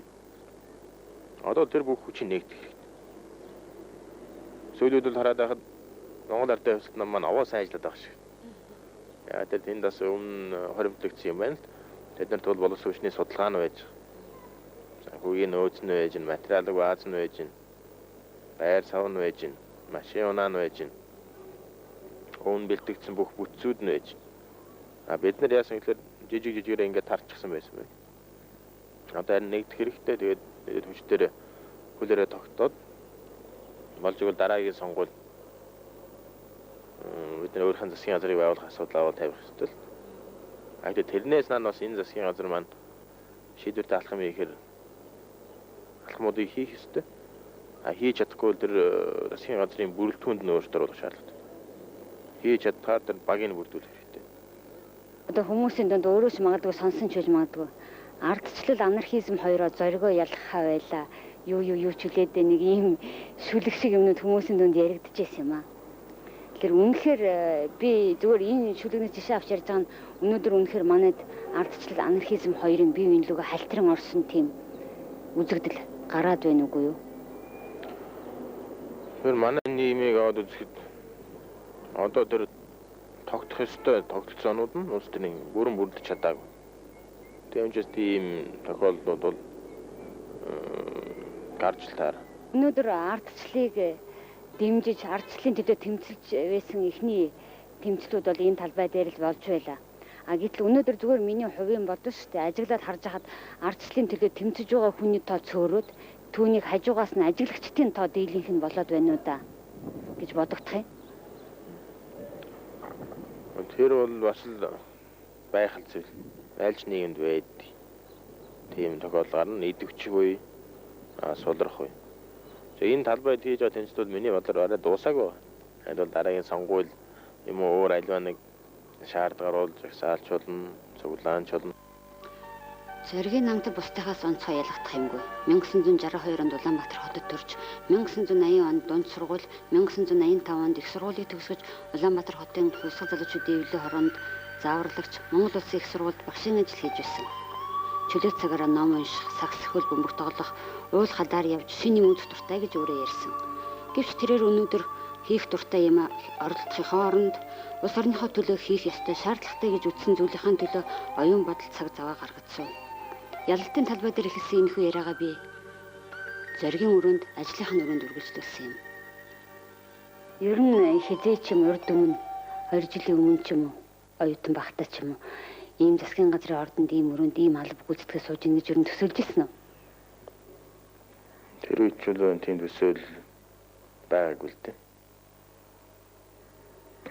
Одоо тэр бүх хүчийг нэгдэх хэрэгтэй. Сүүлүүд бол хараад байхад Монгол ардын хувьсгал нам маань овоо сайн ажиллаад байгаа шиг. Яа тэр тэнд бас өмнө хоримтлагдсан юм байна л. Тэднэрт бол боловсон хүчний судалгаа нь байж. Санхүүгийн нөөц нь байж, материалын бааз нь байж, байр сав нь байж, машин унаа нь байж, өвн бэлтгэгдсэн бүх бүтцүүд нь байж. Бид нар яасан гэхээр жижигээр ингээд тарчихсан байсан байна. Одоо харин нэгдэх хэрэгтэй. Тэгээд хүчтэр хүлээрээ тогтоод болж игэл дараагийн сонгуул бид нар өөрхөн засгийн газрыг байгуулах асуудал аваад тавих хэрэгтэй л. Тэгээд тэрнээс нас энэ засгийн газар маань шийдвэртэй алах юм ихээр алхмуудыг хийх ёстой. Хийж чадахгүй тэр засгийн газрын бүрэлдэхүүнд нь өөрчлөлт оруулах шаардлагатай. Хийж чадхаар тэр багийг бүрдүүлэх хэрэгтэй. Одоо хүмүүсийн дунд өөрөө ч магадгүй сонсон ч байж магадгүй. Ардчлал анархизм хоёроо зоригоо ялгахаа байла. Юу ч үлээд нэг ийм шүлэг шиг юмнууд хүмүүсийн дунд яригдчихсэн юм аа. Тэгэхээр үнэхээр би зүгээр энэ шүлэгнээс жишээ авч ярьж байгаа нь өнөөдөр үнэхээр манайд ардчлал анархизм хоёрын бие биенлүүгөө халтран орсон тийм үзэгдэл гараад байна үгүй юу? Тэр манай нийгмийг аваад үзэхэд одоо тэр тогтох ёстой тогтолцоонууд нь улс төрийн бүрэн бүрдэж чадаагүй. Тэгэмжээс тийм тохиолдлууд бол гарч таар. Өнөөдөр ардчлалыг дэмжиж ардчлалын төлөө тэмцэлж байсан ихний тэмцлүүд бол энэ талбай дээр л болж байлаа. Гэтэл өнөөдөр зүгээр миний хувийн бодсон шүү дээ. Ажиглаад харж хахад ардчлалын төлөө тэмцэж байгаа хүний тоо цөөрөөд түүнийг хажуугаас нь ажиглагчдын тоо дийлэнх нь болоод байна уу да гэж бодогдох юм. Тэр бол бас л байхал зүйл. Айлч нийгэмд байдаг. Тийм тохиолдол гарна идэвхжгүй сулрах үе. Энэ талбайд хийж байгаа тэмцэлүүд миний бодлоор арай дуусаагүй. Энэ бол дараагийн сонгуул юм уу өөр альва нэг шаардлагаар бол жагсаалчулна, цуглаанчулна. Зоригийн намтад бусдаас онцгой ялгах юмгүй. 1962 онд Улаанбаатар хотод төрж 1980 онд дунд сургууль, 1985 онд их сургуулийг төгсгөж Улаанбаатар хотын хувьсгал залуучуудын эвлэлийн хороонд зааварлагч Монгол Улсын их сургуульд багшийн ажил хийж байсан. Чөлөө цагаараа ном унших, саксофон бөмбөг тоглох, уул хадаар явж шинийн үнд дуртай гэж өөрөө ярьсан. Гэвч тэрээр өнөөдөр хийх дуртай юм оролдохын хооронд улс орныхоо төлөө хийх ёстой шаардлагатай гэж үзсэн зүйлийн төлөө оюун бодол цаг заваа гаргацсан. Ялалтын талбай дээр ихсэн энэхүү яриагаа би зоригийн өрөөнд, ажлынхаа өрөөнд үргэлжлүүлсэн юм. Ер нь хизээ ч юм урд өмнө 2 жилийн өмнө ч юм уу, оюутан багтаа ч юм уу ийм засгийн газрын ордонд ийм өрөөнд ийм алба гүйцэтгэж сууж ийн гэж ер нь төсөөлж ирсэн үү? Тэр үед ч л тийм төсөөл байгаагүй л дээ.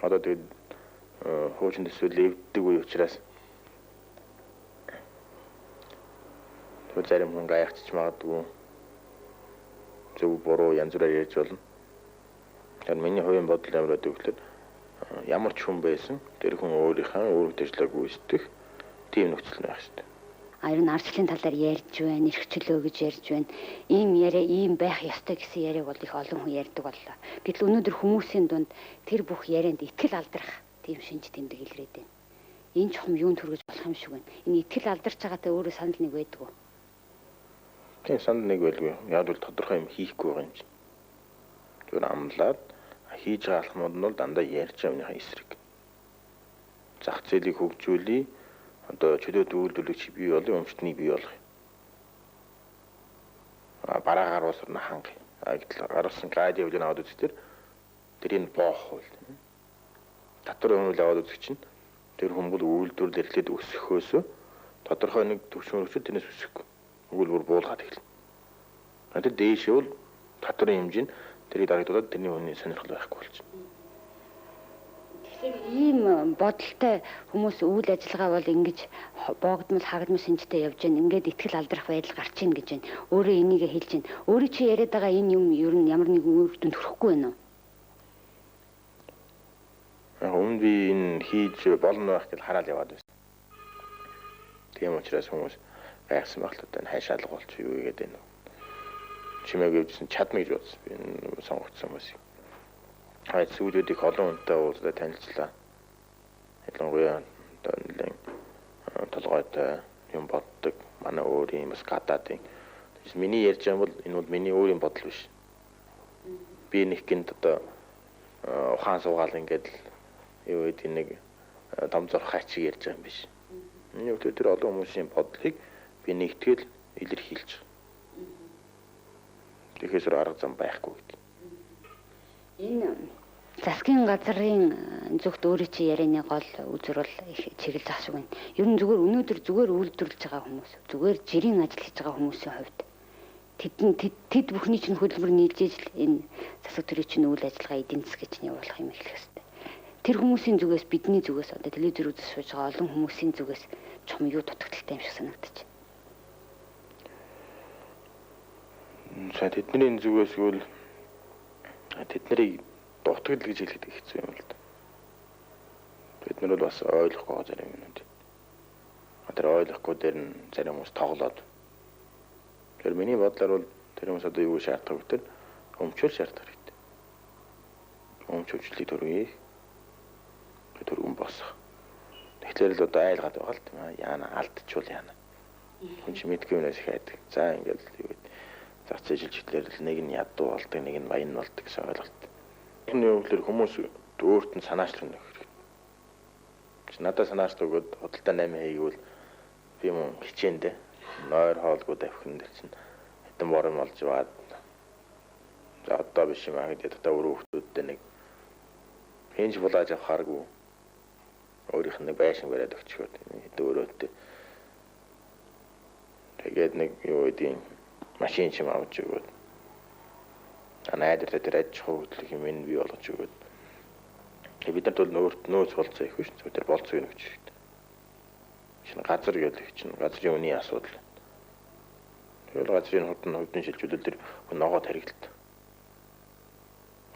Одоо тэгээд хуучин төсөөл эвддэг үе учраас тэр зарим хүн гайхчих магадгүй. зөв буруу янз бүрээр ярьж болно. Тэгэхээр миний хувийн бодол ямар байдаг гэвэл ямар ч хүн байсан тэр хүн өөрийнхөө үүрэг дэвшлэг гүйцэтгэх тийм нөхцөл байх хэрэгтэй. Ер нь ардчлалын талаар ярьж байна, эрхчлөө гэж ярьж байна. Ийм яриа, ийм байх ёстой гэсэн яриаг бол их олон хүн ярьдаг боллоо. Гэтэл өнөөдөр хүмүүсийн дунд тэр бүх ярианд итгэл алдрах тийм шинж тэмдэг илрээд байна. Энэ чухам юунд хүргэж болох юм шиг байна. Энэ итгэл алдарч байгаатай өөрөө санал нэг байдаг уу? Тийм санал нэг байлгүй. Яг бол тодорхой юм хийхгүй байгаа юм чинь. Тэр амлаад хийж байгаа алхмууд нь бол дандаа ярьж явныхаа эсрэг. Зах зээлийг хөгжүүлээ. Одоо чөлөөт үйлдвэрлэгч бий болон өмчтний бий болох. Бараа гаруусар нь ханга. Гэтэл гарсан гайд явуулын аваад үзтер тэрийг боох хөл. Татвар өнөөл аваад үзэх чинь тэр хүмүүс үйлдвэрлэл эрхлээд өсөхөөс тодорхой нэг төвшин өргөж тэрнээс өсөхгүй. Өгөл бүр буулгаад эхэлнэ. Тэр дээшээ бол татварын хэмжээ нь тэрийг дарагдуулаад тэрний үнийн сонирхол байхгүй болчихно. Тэгэхээр ийм бодолтой хүмүүс үйл ажиллагаа бол ингэж боогдмол хагадмал шинжтэй явж байна. Ингээд итгэл алдрах байдал гарч ийн гэж байна. Өөрөө энийг хэлж байна. Өөрөө чи яриад байгаа энэ юм ер нь ямар нэгэн үр дүнд хүрэхгүй байна уу? Өмнө би энэ хийж болно байх гэж хараад яваад байсан. Тийм учраас хүмүүс гайхсан байх л одоо хайшаалга болч юу гэдэг юм. Чимээг өвчсөн чадна гэж бодсон. Би энэ сонгогдсон хүмүүс. Хай сүүлүүдийг олон хүнтэй уулзаад танилцлаа. Ялангуяа одоо нэлээд толгойтой юм боддог. Манай өөрийн бас гадаадын. Миний ярьж байгаа бол энэ бол миний өөрийн бодол биш. Би нэг гинт одоо ухаан суугаал ингээд юу гэдэг нэг том зорхой ачиг ярьж байгаа юм биш. Миний хувьд тэр олон хүмүүсийн бодлыг би нэгтгэл илэрхийлж байгаа. Тэгэхээс арга зам байхгүй гэдэг. Энэ засгийн газрын зүгт өөрөө чи ярианы гол үзэр бол их чиглэл зах шиг байна. Ер нь зүгээр өнөөдөр зүгээр үйлдвэрлэж байгаа хүмүүс, зүгээр жирийн ажил хийж байгаа хүмүүсийн хувьд тэд бүхний чинь хөдөлмөр нийлжээж л энэ засаг төрийн чинь үйл ажиллагаа эдийн засгийг чинь явуулах юм хэлэх хэрэгтэй. Тэр хүмүүсийн зүгээс бидний зүгээс одоо телевизээр үзэж сууж байгаа олон хүмүүсийн зүгээс чом юу дутагдaltaй юм шиг санагдаж байна. Тэдний зүгээс үл тэднийг дутагдал гэж хэлэхэд хэцүү юм л да. Бид нар бол бас ойлгохгүй зарим юмнууд. Тэр ойлгохгүй дээр нь зарим хүмүүс тоглоод. Тэр миний бодлоор бол тэр хүмүүс одоо юу шаарддаг вэ? Тэр өмчөөл шаарддаг хэрэгтэй. Өмчөөлөлтийг төрөе. Төргөн босох. Тэгэхээр л одоо айлгаад байгаа л тийм аа. Яана алдчихвол яана. Хүн чи мэдгүй юмнаас их айдаг. За ингээд юу гэдэг. Зах зээл чиглэлээр л нэг нь ядуу болдог, нэг нь баян болдог гэсэн ойлголт. Энэ үгээр хүмүүс өөрт нь санаачлах нэг хэрэгтэй. Чи надад санаачлах өгөөд худалдаа 8 хийгвэл би юм хичээндээ нойр хоолгүй давхин дээр чинь хэдэн борон болж баад. За одоо биш юм аа гэдэг одоо өөрөө хүмүүстэй нэг хинж булааж авахааргүй өөрийнх нь байшин бариад өгчөөд хэдэн өрөөтэй. Тэгээд нэг юу гэдэг машин чим авч өгөөд. Анаад тэр аж ахуй хөдөлгөөн юм бий болгож өгөөд. Бид нарт бол нөөц болцоо их биш. Тэр болцоог өгч хэрэгтэй. Шинэ газар гэдэг чинь газрын үнийн асуудал. Тэгэл газрын хурдан шилжүүлэлт тэр ногоо таригдалт.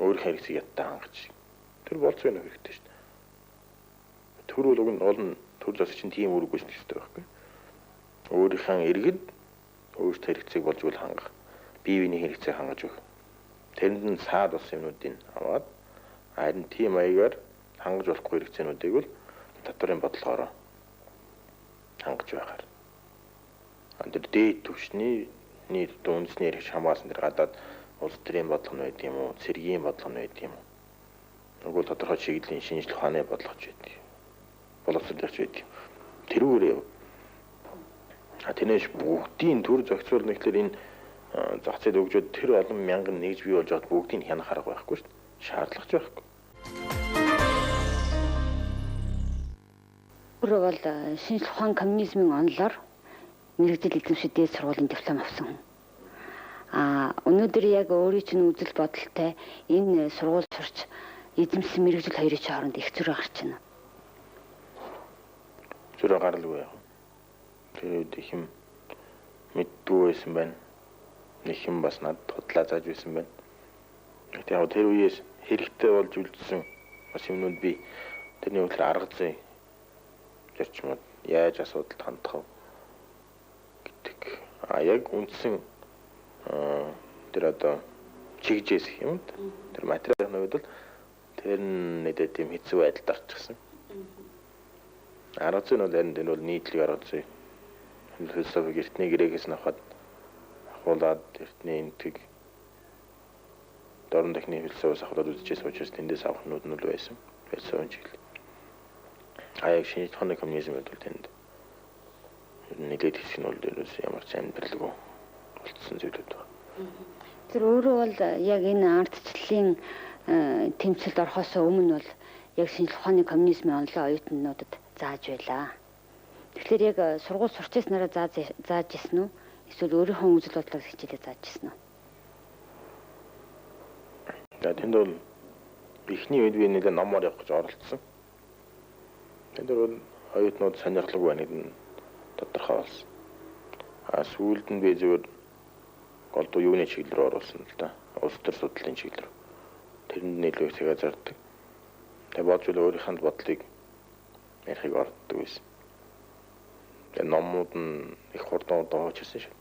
Өөр хэрэгцээ яттай хангаж. Тэр болцоог өгөх хэрэгтэй шүү дээ. Төр бол уг нь олон төр засаг чинь тийм үүрэг гүйцэтгэх хэрэгтэй байхгүй. Өөрийнхөө иргэд өөрсдөө хэрэгцээг болж үл хангах. Бие биений хэрэгцээг хангаж өгөх. Тэрэнд нь саад бас юмнуудыг аваад харин тийм маягаар хангаж болохгүй хэрэгцээнүүдийг бол татварын бодлогоор хангаж байгаар. Тэр дээд түвшний нийт үндэсний эрх хамгаалсан тэр гадаад улс төрийн бодлого нь байд юм уу, цэргийн бодлого нь байд юм уу. Нөгөө тодорхой чиглэлийн шинжлэх ухааны бодлогоч байдаг. Боловсруулагч байдаг. Тэрүүгээр тэрнээс бүгдийн төр зохицуул нэгтлэр энэ зах зээл өгжөөд тэр олон мянган нэгж бий болж аваад бүгдийг хянах арга байхгүй шүү дээ. Шаардлагач байхгүй. Өөрөө бол шинжлэх ухааны коммунизмын онолоор мэрэгжил эзэмшиж дээд сургуулийн диплом авсан хүн. Өнөөдөр яг өөрийн чинь үзэл бодолтой энэ сургууль сурч эзэмсэн мэрэгжил хоёрын хооронд их зөрүү гарч байна. Зөрөө гарлгүй яа. Тэр их юм мэддгүй байсан байна. нэг юм бас надад худлаа зааж байсан байна. Яг тэр үеэс хэрэгтэй болж үлдсэн бас юмнууд би тэрний үлээр арга зүй зарчмууд яаж асуудалд хандах вэ гэдэг. Яг үндсэн тэр одоо чигжээс юм. Тэр материалын хувьд бол тэр нэдэ тийм хэцүү байдалд орчихсон. Арга зүй нь бол энэ бол нийтлэг арга зүй. Философи эртний грекээс навахад ахуулаад эртний энтэг дорн техник философиос ахуулаад үзчихсэн учраас тэндээс авах нүүд нь байсан. Философийн чиглэл. Яг шинжлэх ухааны коммунизм гэдэг тэнд нийлээд хэсэг нь бол дээрээс ямар ч амьдралгүй болцсон зүйлүүд байна. Тэр өөрөө бол яг энэ ардчлалын тэмцэлд орохоос өмнө бол яг шинжлэх ухааны коммунизмын онлоо оюутнуудад зааж байлаа. Тэгэхээр яг сургууль сурчээснараа зааж ирсэн үү? Эсвэл өөрийнхөө үзэл бодлоос хичээлээ зааж ирсэн үү? Тэнд бол эхний үед би нэлээд номоор явах гэж оролцсон. Тэнд бол оюутнууд сонирхолгүй байна гэдэг нь тодорхой болсон. Сүүлд нь би зөвхөн голдуу юуны чиглэл рүү оруулсан л да. Улс төр судлалын чиглэл рүү. Тэрэнд нийлүү их цагаа зардаг. Тэгээ бодж үл өөрийнхөө бодлыг ярихыг орддог байсан. Тэгээ номууд нь их хурдан хуучирсан шүү.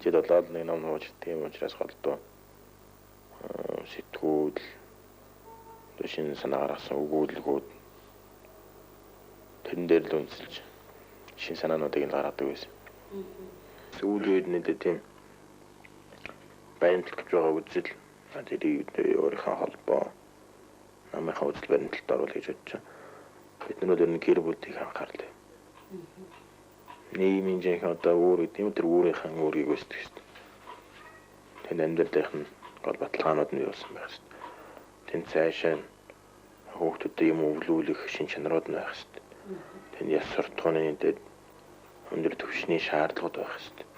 Жид болоод нэг ном хуучирдаг юм учраас голдуу сэтгүүл шинэ санаа гаргасан өгүүлбэрүүд тэрэн дээр л үнэлж шинэ санаануудыг нь гаргадаг байсан. Сүүлийн үед нэлээд тийм баримтлах гэж байгаа үзэл тэрийг өөрийнхөө холбоо намынхаа үзэл баримталд оруулах гэж бодож байна. Бид нар өөр гэр бүлийг анхаарлаа. Нийгмийн жинхэнэ одоо өөр гэдэг юм тэр өөрийнхөө өөрийг өсдөг шүү. Тэнд амьдралынх нь гол баталгаанууд нь юусан байх шүү. Тэнд цаашаа хүүхдүүдэд юм өвлүүлэх шин чанарууд нь байх шүү. Тэнд яс суртахууны дээр өндөр түвшний шаардлагууд байх шүү.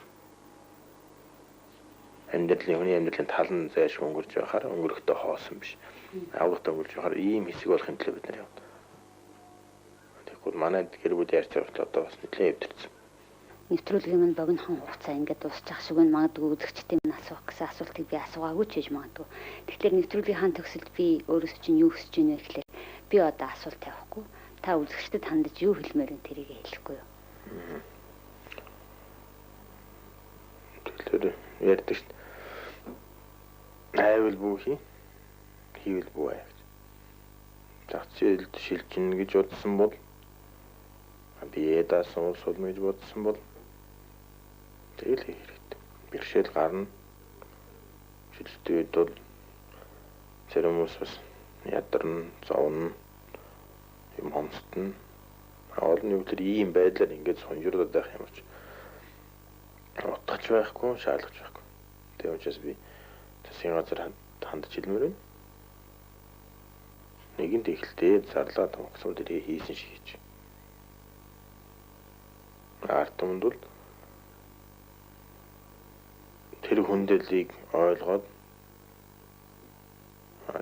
Хүний амьдралын тал нь зайш өнгөрч байхаар өнгөрөхдөө хоосон биш. Авгатаа өнгөрч байхаар ийм хэсэг болохын төлөө бид нар явна. Тэгэхгүй манай гэр бүл ярьж байгаа одоо бас нэлээд өвдөрсөн. Нэвтрүүлгийн минь богинохон хугацаа ингээд дуусчих шиг нь магадгүй үзэгчдийн минь асуух гэсэн асуултыг би асуугаагүй ч гэж магадгүй. Тэгэхээр нэвтрүүлгийн хаан төгсөлд би өөрөөс чинь юу хүсэж байна вэ гэхлээр би одоо асуулт тавихгүй. Та үзэгчдэд хандаж юу хэлмээр нь тэрийг хэлэхгүй юу? Тэгэхээр ярьдаг шүү. Айвал бүхий хийвэл бүү гэж. Зах зээлд шилжинэ гэж бодсон бол би даасан улс болно гэж бодсон бол тэгэл хийх хэрэгтэй. Бэрхшээл гарна. Шилждэг үед бол зарим хүмүүс бас ядарна, зовно, юм хомсдно. Олон нийтлэр ийм байдлаар ингэж сонжирдод байх юм чи. Утгач байхгүй, шаардлагач байхгүй. Тэгээ учраас би засгийн газар хандж хэлмээр байна. Нэгэнт ихэлтэй зарлаа томгсон дээрээ хийсэн шиг хийж. Ард түмэнд бол тэр хүндлэлийг ойлгоод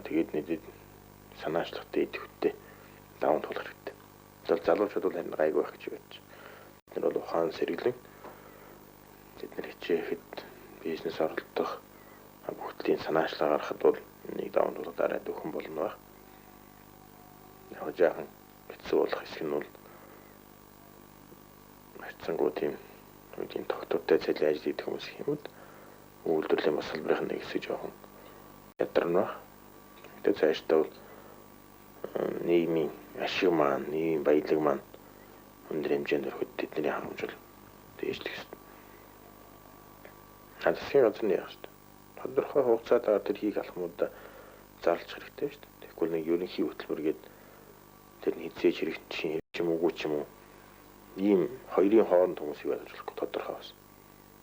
тэгээд нэдэд санаачлагтай идэвхтэй даван тулах хэрэгтэй. Зөв залуучууд бол харин гайгүй байх гэж бодож. Бид нар бол ухаан сэргэлэн бид нар хичээхэд бизнес оролдох бүгдийн санаачлаа гаргахад бол нэг даван тулах дараа дөхөн болно байх. Яг жаахан хэцүү болох хэсэг нь бол хайцангуу тийм үеийн тогтвортой цалин ажил хийх хүмүүс юмуд үйлдвэрлэлийн бас салбарын нэг хэсэг жоохон ядарна. Тэгээд цаашдаа бол нийгмийн ашиг маань, нийгмийн баялаг маань өндөр хэмжээнд өрхөд тэдний харамжуул дээшлэх ёстой. Засгийн газрын яах ёстой. Тодорхой хугацаатаар тэр хийх алхмуудаа зарлах хэрэгтэй шүү дээ. Тэгэхгүй нэг ерөнхий хөтөлбөр гээд тэр нь хизээж хэрэгжих юм уугүй ч юм уу. Ийм хоёрын хооронд хүмүүсийг ойлгуулах тодорхой бас.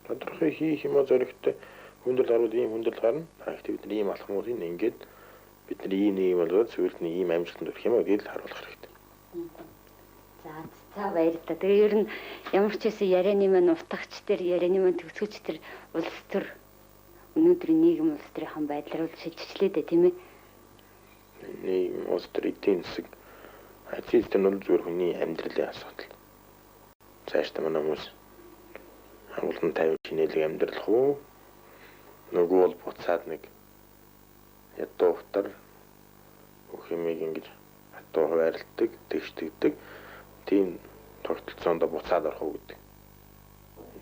Тодорхой хийх юм зоригтой хүндрэл гарууд ийм хүндрэл гарна. Гэхдээ бид ийм алхмуудыг ингээд бид нар ийм юм болоод сүүлд нь ийм амжилтанд хүрэх юм гэдгийг харуулах хэрэгтэй. За баярлалаа. Тэгээ ер нь ямар ч хэсэг ярианы маань утгагч тэр ярианы маань төгсгөж тэр улс төр өнөөдрийн нийгэм улс төрийн байдлаар бол шилжчихлээ дээ тийм ээ. Нийгэм улс төр эдийн засаг ажил нь зүгээр хүний амьдралын асуудал. Цаашдаа манай хүмүүс хангалттай 50 шинэлэг амьдрах уу? Нөгөө бол буцаад нэг ядуу утар бүх юмыг ингэж хатуу хуваарлдаг, тэгшдэгдэг. Тийм тогтолцоонд буцаад орох уу гэдэг.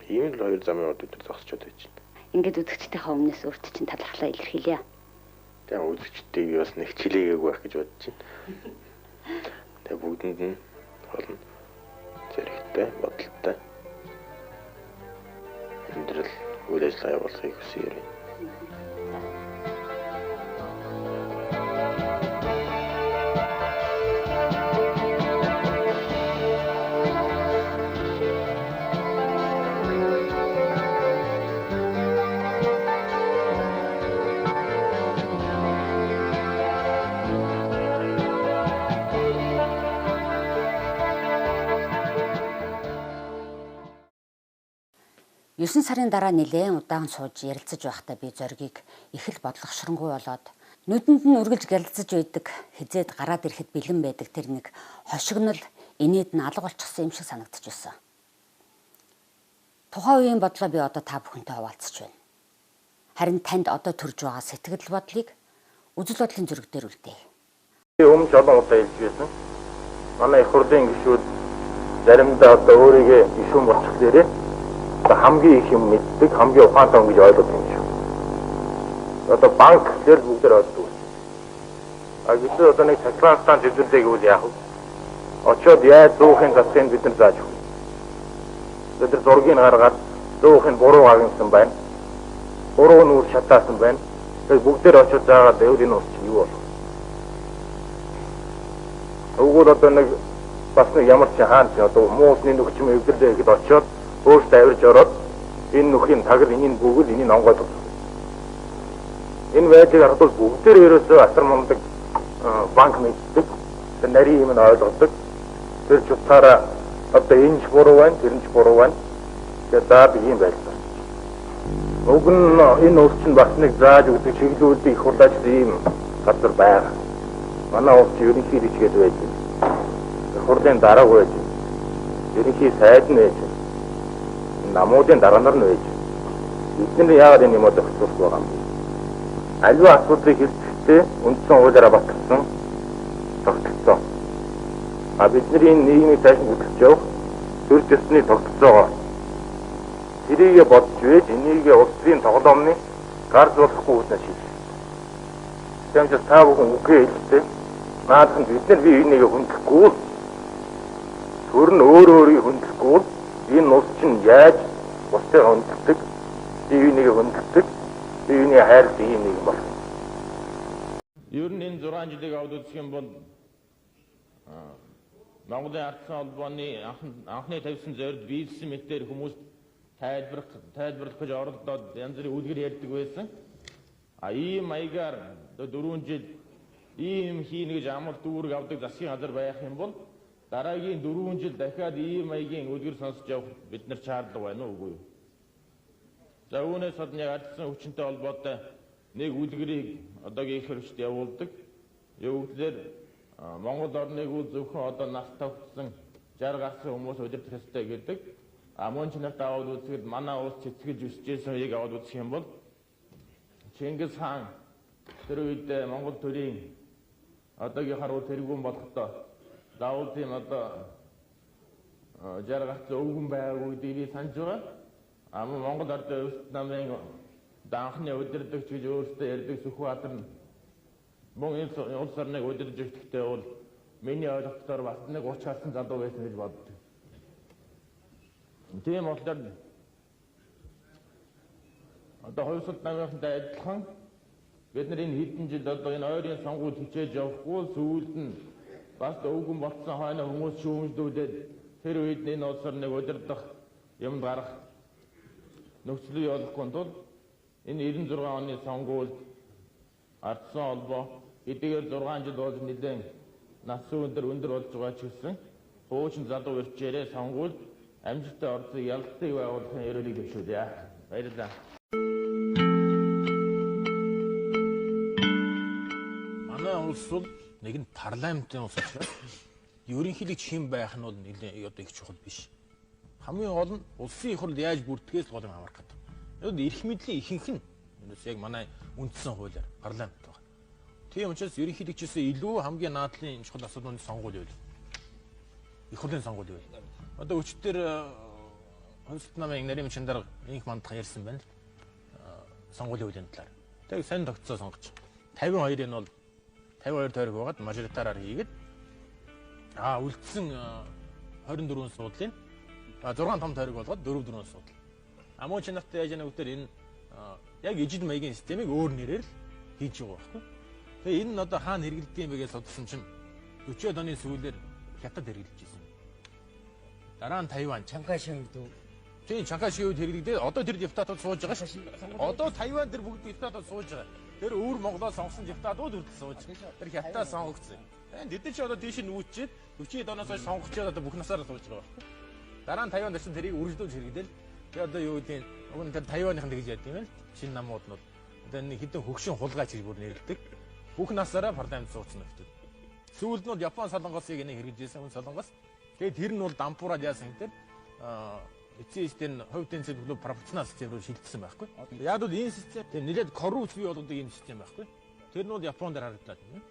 Ийм л хоёр замын урд өдөр зогсчод байж байна. Ингээд үзэгчдийнхээ өмнөөс өөрт чинь талархлаа илэрхийлье. Тэгээ үзэгчдийг бас нэг чилээгээгүй байх гэж бодож байна. Тэгээ бүгдэнд нь болно. Зэрэгтэй, бодолтой. Өндрөл үйл ажиллагаа явуулахыг хүсье. Юусэн сарын дараа нэлээд удаан сууж ярилцаж байхдаа би зоригийг их л бодлогошронгүй болоод нүдэнд нь үргэлж гялцаж байдаг, хизээд гараад ирэхэд бэлэн байдаг тэр нэг хошигнол инээд нь алга болчихсон юм шиг санагдаж байсан. Тухайн үеийн бодлоо би одоо та бүхэнтэй хуваалцаж байна. Харин танд одоо төрж байгаа сэтгэл бодлыг үзэл бодлын зүрэг дээр үлдээе. Би өмнө олон удаа хэлж байсан. Манай их хурлын гишүүд заримдаа одоо өөрийгөө гишүүн болчих дээрээ хамгийн их юм мэддэг, хамгийн ухаантай хүн гэж ойлгож байна шүү. Одоо банк дээр бүгдээр ойлгодог. Гэтэл одоо нэг цахилгаан зөвлөлтэй гэвэл яах вэ? Очоод яаж зөөхөн засахыг бид нар зааж өгнө. Бид нар зургийг гаргаад зөөхөн буруу гагнсан байна. Буруу нүүр шатаасан байна. Тэгээд бүгдээр очоод заагаад байвал энэ ус чинь юу болох вэ? Өгвөл одоо нэг бас нэг ямар ч хаан ч одоо муусны нөхчм өвдөрлөө гэд очоод өөртөө авирж ороод энэ нүхийн тагэр энэ бүгд энийг онгойд болсон. Энэ байдлыг харахад бүгдээр ерөөсөө асар мундаг банк мэддэг, нарийн юм нь ойлгодог. Тэр ч утгаараа одоо энэ ч буруу байна, тэр нь ч буруу байна. Тэгээд заад ийм байлаа. Уг нь энэ улс чинь бас нэг зааж өгдөг чиглүүлдэг их хурлаач ийм газар байна. Манай улс ерөнхий хичгээд байж байна. Их хурлын дарга байж байна. Ерөнхий сайд нь байж байна. Намуудын дараа нар нь байж. Бидний яагаад энэ юм бодох байгаа юм бэ? Аливаа асуудлыг хэлэхдээ үндсэн хуулиараа батлсан тогтолцоо. Бидний нийгмийг цааш хөтлөж явах төр төсний тогтолцоогоо тэрийгэ бодж байж энийг улсын тоглоомны гар зурхгүй хүснэ шийдэх. Тэгвэл та бүхэн үгүй хэлдэг. Наадхан бид нар энийг хөндлөхгүй. Төр нь өөрийг хөндлөхгүй. Энэ улс чинь яаж устай хөндлөдөг? Энийг хөндлөдөг. Энийг хайрлах юм нэг юм байна. Ер нь энэ 6 жилийг авд үзэх юм бол Монголын ардсан холбооны анхны тавьсан зорилт биелсэн мэтээр хүмүүс тайлбарлах гэж оролдоод янз бүрийн үлгэр ярьдаг байсан. Ийм маягаар 4 жил ийм хийнэ гэж амлалт дүүрэг авдаг засгийн газар байх юм бол дараагийн 4 жил дахиад ийм маягийн үлгэр сонсож явах бид нар шаардлага байна уу үгүй юу? За үүнээс гадна яг ардсан хүчинтэй холбоотой нэг үлгэрийг одоогийн их хөрчд явуулдаг. Юу гэхээр Монгол орныг зөвхөн одоо нас тавцсан 60 гарсан хүмүүс удирдах ёстой гэдэг. Мөн ч нарт аваад үзэхэд манай улс цэцгэж өсөжсэн үеийг аваад үзэх юм бол Чингис хаан тэр үед Монгол төрийн одоогийн харуу тэргүүн болохдоо заавал тийм одоо 60 гарсан өвгөн байгаагүй гэдгийг санаж байгаа. Монгол ардын өвсд намын анхны удирдагч гэж өөртөө ярьдаг Сүхбаатар нь мөн энэ улс орныг удирдах гэхдээ бол миний ойлголтоор бас нэг 30 гарсан залуу байсан гэж боддог. Тийм болохоор одоо хувьсгал намынхантай адилхан бид нар энэ хэдэн жил одоо энэ ойрын сонгуульд хичээж явахгүй сүүлд нь бас өвгөн болцсон хойно хүмүүс шүүмжлүүлээд тэр үед энэ улс орныг удирдах юм гарах нөхцөлийг олохгүй тул энэ 96 оны сонгуульд ардсан холбоо эдгээр 6 жил болж нэлээд нас өндөр болж байгаа ч гэсэн хуучин залуу ирчээрээ сонгуульд амжилттай орцыг ялалтыг байгуулахын ерөөлийг төвшүүлье. Баярлалаа. Манай улс бол нэгэн парламентын улс учраас ерөнхийлөгч хэн байх нь бол нэлээд одоо их чухал биш. Хамгийн гол нь улсын их хурл яаж бүрдгээс гол хамаарах гэдэг. Эрх мэдлийн ихэнх нь Юунаас яг манай үндсэн хуулиар парламент байгаа. Тийм учраас ерөнхийлөгчөөсөө илүү хамгийн наадлын чухал асуудлын сонгуул байв. Их хурлын сонгуул байв. Одоо өчтөр Хонсолт намын нарийн чиндар инх мандах ярьсан байна. Сонгуулийн үеийн талаар. Тэг сайн тогтцоо сонгож. 52 нь бол 52 тойрог байгаад мажоритараар хийгээд үлдсэн 24 суудлын 6 том тойрог болгоод 4 суудл. Мөн ч нарт яаж яана үгээр энэ яг ижил маягийн системийг өөр нэрээр л хийж байгаа байхгүй. Тэгээ энэ нь одоо хаана хэрэгэлдэг юм бэ гэж судалсан чинь 40-од оны сүүлээр хятад хэрэглэж ирсэн. Дараа нь Тайван, Чангашин гэдэг. Тийм Чангашин үед хэрэглэдэг. Одоо тэр депутатууд сууж байгаа ш. Одоо Тайван дээр бүгд депутатууд сууж байгаа. Тэр өөр Монголоос сонгосон депутатууд хүртэл сууж. Тэр хятад сонгогдсон. Тэд нар ч одоо тийш нүүчээд 40-од оноос хойш сонгогчод одоо бүх насаараа сууж байгаа байхгүй. Дараа нь Тайван дээр чинь тэрийг үргэлжлүүлж хэрэглээл. Тэгээ одоо юу гэдэг нь тэр Тайваныхан тэгж яд юм л шинэ намууд нь одоо нэг хэдэн хөгшин хулгайч гэж бүр нэрлэдэг. Бүх насаараа парламент суудсан нөхдөд. Сүүлд нь бол Япон солонгосыг энийг хэрэгжүүлсэн хүн солонгос. Тэгээд тэр нь бол дампуураад яасан гэдэг эцсийн систем хувь тэнцэл төлөв пропорционал систем рүү шилжсэн байхгүй. Яг бол энэ систем тэр нэлээд коррупц бий болгодог энэ систем байхгүй. Тэр нь бол Японд дээр харагдлаа тийм ээ.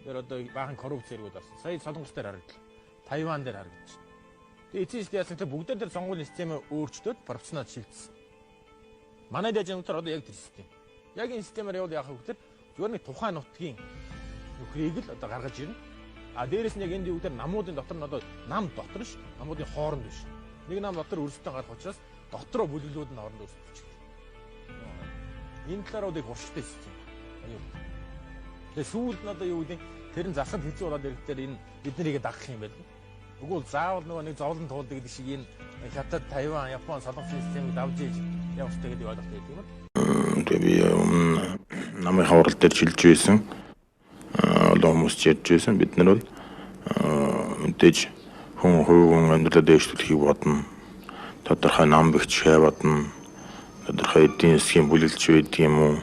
Тэр одоо баахан коррупц зэрэгүүд болсон. Сая солонгос дээр харагдлаа. Тайван дээр харагдаж байна. Тэгээд эцсийн систем яасан гэдэг бүгдээр тэр сонгуулийн системээ өөрчлөөд пропорционал шилжсэн. Манай дэжин дотор одоо яг тэр систем. Яг энэ системээр явал яах вэ гэхээр зүгээр нэг тухайн нутгийн нөхрийг л одоо гаргаж ирнэ. Дээрээс нь яг энэ үгээр намуудын дотор нь одоо нам дотор ш. Намуудын хооронд биш. Нэг нам дотор өрсөлдөөн гарах учраас дотроо бүлэглүүд нь хооронд өрсөлдөж байна. Энэ талаар одоо их уршигтай систем. Тэгээ сүүлд нь одоо юу гэдэг тэр нь засал хэцүү болоод ирэхээр энэ биднийг дагах юм байна. Тэгвэл заавал нэг зовлон туулдаг гэдэг шиг энэ хятад, Тайван, Япон солонгос системийг давж иж явах хэрэгтэй гэдэг ойлголт байдаг юм. Тэгээ би намын хаврал дээр шилж байсан. Олон хүмүүс ярьж байсан. Бид нар бол мэдээж хүн амьдралаа дэвшлүүлэхийг бодно. Тодорхой нам бэгч бодно. Тодорхой эдийн засгийн бүлэглэж байдаг юм уу?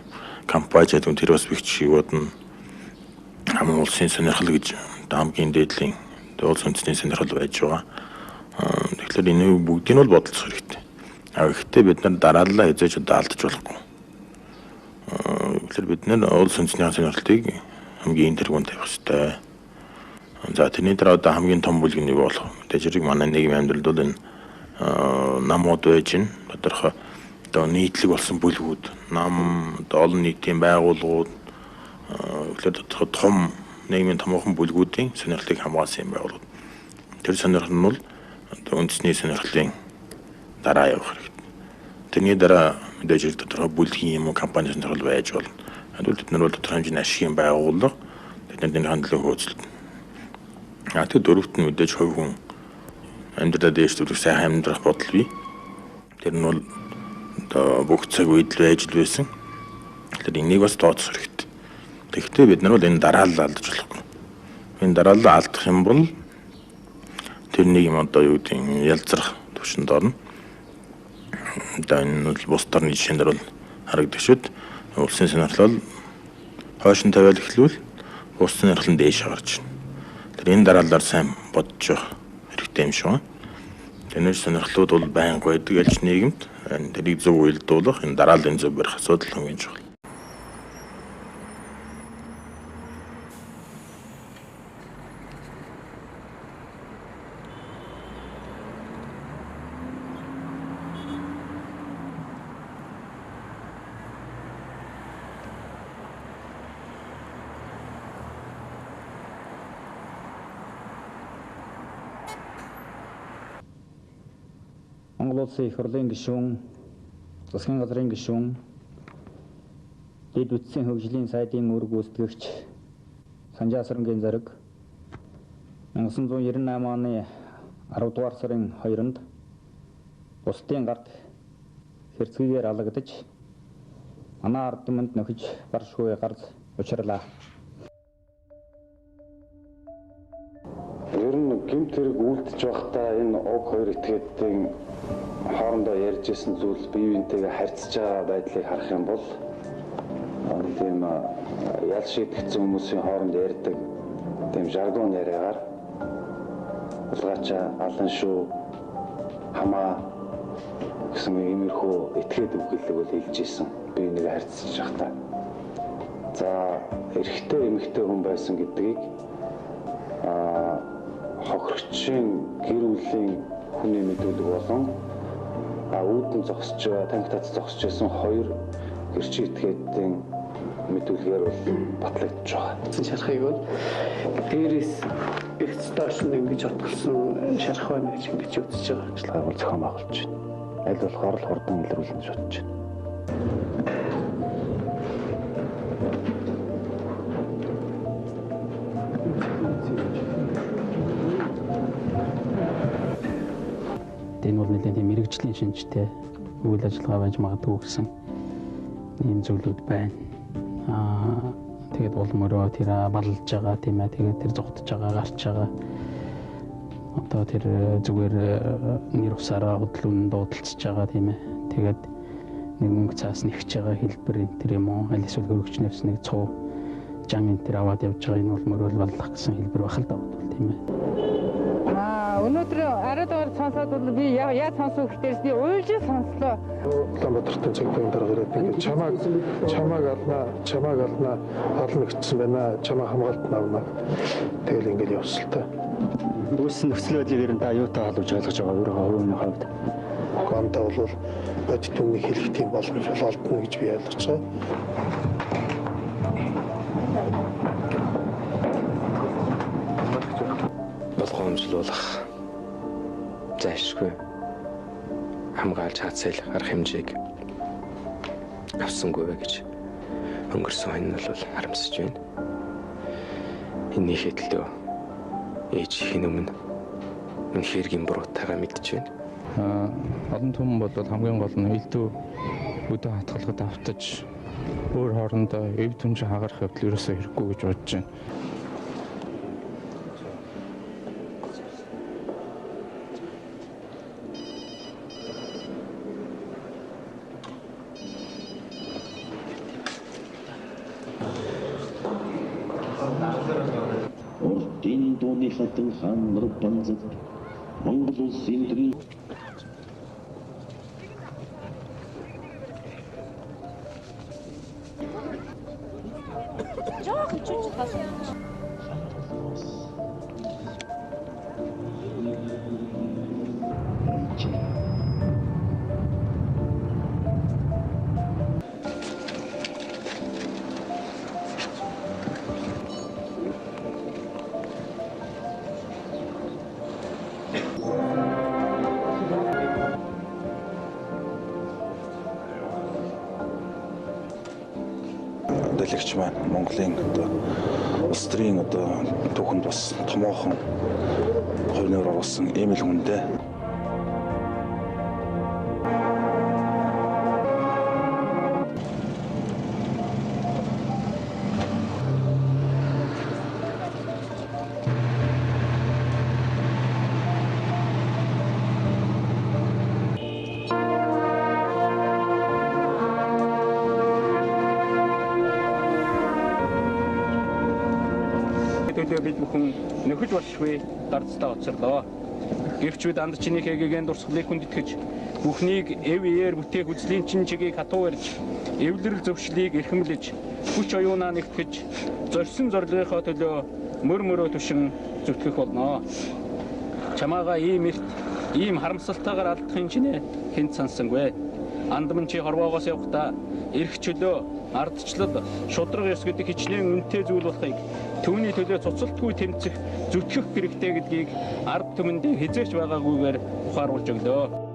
Компани гэдэг нь тэр бас бэгчийг бодно. Хамгийн улсын сонирхол гэж хамгийн дээдлийн уул үндэсний сонирхол байж байгаа. Тэгэхээр энэ бүгдийг нь бол бодолцох хэрэгтэй. Гэхдээ бид нар дарааллаа хязгаарч алдаж болохгүй. Тэгэхээр бид нар уул үндэсний сонирхлыг хамгийн тэргүүнд тавих хэрэгтэй. За тэрний дараа одоо хамгийн том бүлэг нь юу болох вэ? Мэдээж хэрэг манай нийгмийн амьдралд бол энэ намууд байж гин тодорхой одоо нийтлэг болсон бүлгүүд, нам одоо олон нийтийн байгууллагууд тэгэхээр тодорхой том нийгмийн томоохон бүлгүүдийн сонирхлыг хамгаалсан юм байгууллагууд. Тэр сонирхол нь бол одоо үндэсний сонирхлын дараа явах хэрэгтэй. Тэрний дараа мэдээж хэрэг тодорхой бүлгийн юм уу компани сонирхол байж болно. Бид нар бол тодорхой хэмжээний ашигын байгууллага тэдний хандлага хөөцөлдөн. Тэгээд дөрөвт нь мэдээж хувь хүн амьдралаа дэвшлүүлэх сайхан амьдрах бодол бий. Тэр нь бол одоо бүх цаг үед л байж л байсан. Тэгэхээр энийг бас тооцох хэрэгтэй. Тэгэхдээ бид нар бол энэ дараалал алдаж болохгүй. Энэ дараалал алдах юм бол тэрнийг юм одоо юу гэдэг нь ялцрах төвшөнд орно. Одоо энэ бол бус дарны жишээнээр бол харагддаг шүүд. Улсын сонирхол хойшин тавиал эхлүүл бус сонирхол нь дээш гарч байна. Тэр энэ дараалалаар сайн бодож явах хэрэгтэй юм шиг байна. Тэр сонирхлууд бол байнга байдаг ялч нийгэмд тэрийг зөв уялдуулах энэ дарааллын зөв барих асуудал хамгийн чухал. Монгол Улсын их хурлын гишүүн, засгийн газрын гишүүн, дэд бүтцийн хөгжлийн сайдын үүрэг гүйцэтгэгч Санжаа Сарангийн зариг 1998 оны 10 дугаар сарын 2-нд бусдын гарт хэрцгийгээр алагдаж манай ард түмэнд нөхөж баршгүй гарч учрлаа. Ер нь гэмт хэрэг үлдэж байхдаа энэ уг хоёр этгээдийн хоорондоо ярьж исэн зүйл бие биентэйгээ харьцаж байгаа байдлыг харах юм бол тийм ял шийдэгдсэн хүмүүсийн хооронд ярьдаг тийм жаргон яриагаар улгаачаа алан шүү хамаа гэсэн иймэрхүү этгээд үгэлэг бол хэлж исэн. Би нэг харьцаж байхдаа. За эрэгтэй эмэгтэй хүн байсан гэдгийг хохирогчийн гэр бүлийн хүний мэдүүлэг болон үүдэн зогсож байгаа, танхи тац зогсож байсан хоёр гэрчийн этгээдийн мэдүүлгээр бол батлагдж байгаа. Шарахыг бол дээрээс их доош нь ингэж отголсон шарах байна гэж ингэж үзэж байгаа. Ажиллагаа бол зохион байгуулж байна. Аль болохоор л хурдан илрүүлнэ гэж бодож байна. Энэ бол нэлээд тийм мэрэгжлийн шинжтэй үйл ажиллагаа байж магадгүй гэсэн ийм зүйлүүд байна. Тэгээд улмөрөө тэр баллж байгаа тийм ээ. Тэгээд тэр зогтож байгаа, гарч байгаа. Одоо тэр зүгээр нэр усаараа хөдлөн дуудалцж байгаа тийм ээ. Тэгээд нэг мөнгө цаас нэгж байгаа хэлбэр тэр юм уу? Аль эсвэл хөрөгчнөөс нэг цуу жан энэ тэр аваад явж байгаа энэ улмөрөө баллах гэсэн хэлбэр бахал даваад бол тийм ээ. Өнөөдөр арай доор сонсоод бол би яа сонсох гэхээс би уйлж сонслоо. Улаанбаатартай цэгтэн дараа ирээд ингээд чамааг ална олон нэгтсэн байна. Чамаа хамгаалт навна. Тэгэл ингээд явсан л та. Үүссэн нөхцөл байдлыг ер нь та аюутай олж ойлгож байгаа өөрөө хувийн хувьд. Гомдоо бол бодит түмний хэлэх тийм боломж олдно гэж би ойлгож байгаа. Болгоомжлуулах зайлшгүй хамгаалж хацал арга хэмжээг авсангүй гэж өнгөрсөн хань нь бол харамсаж байна. Энэний хэдэлдөө ээж хийн өмнө үнэхээр гимбуруудтайгаа мэдж байна. Олон түмэн бол хамгийн гол нь элдв өдөө хатгалахад автаж өөр хоорондоо эв түнж хагарах явдал ерөөсөө хэрэггүй гэж бодож байна. Ордын дууны хатан хаан нар банзад Монгол улсын төрийн жоохон чуть хасаа. Дэлгч маань Монголын одоо улс төрийн одоо түүхэнд бас томоохон хувь нэмэр оруулсан ийм л хүндээ. Бид бүхэн нөхөж болшгүй дардстаа оцорлоо. Гэвч бид анд чиний хэгээгэн дурсгалыг хүндэтгэж бүхнийг эв иээр бүтээх үзлийн чин чигийг хатуу барьж эвлэрэл зөвшлийг эрхэмлэж хүч оюунаа нэгтгэж зорьсон зорилгынхоо төлөө мөр мөрөө түшин зүтгэх болно. Чамаага ийм эрт ийм харамсалтайгаар алдахын чинээ хэн сансангүй. Андман чи хорвоогоос явахдаа эрх чөлөө ардчлал шудраг ёс гэдэг хичнээн үнэтэй зүйл болохыг түүний төлөө цуцалтгүй тэмцэх зүтгэх хэрэгтэй гэдгийг ард түмэндээ хизээч байгаагүйгээр ухааруулж өглөө.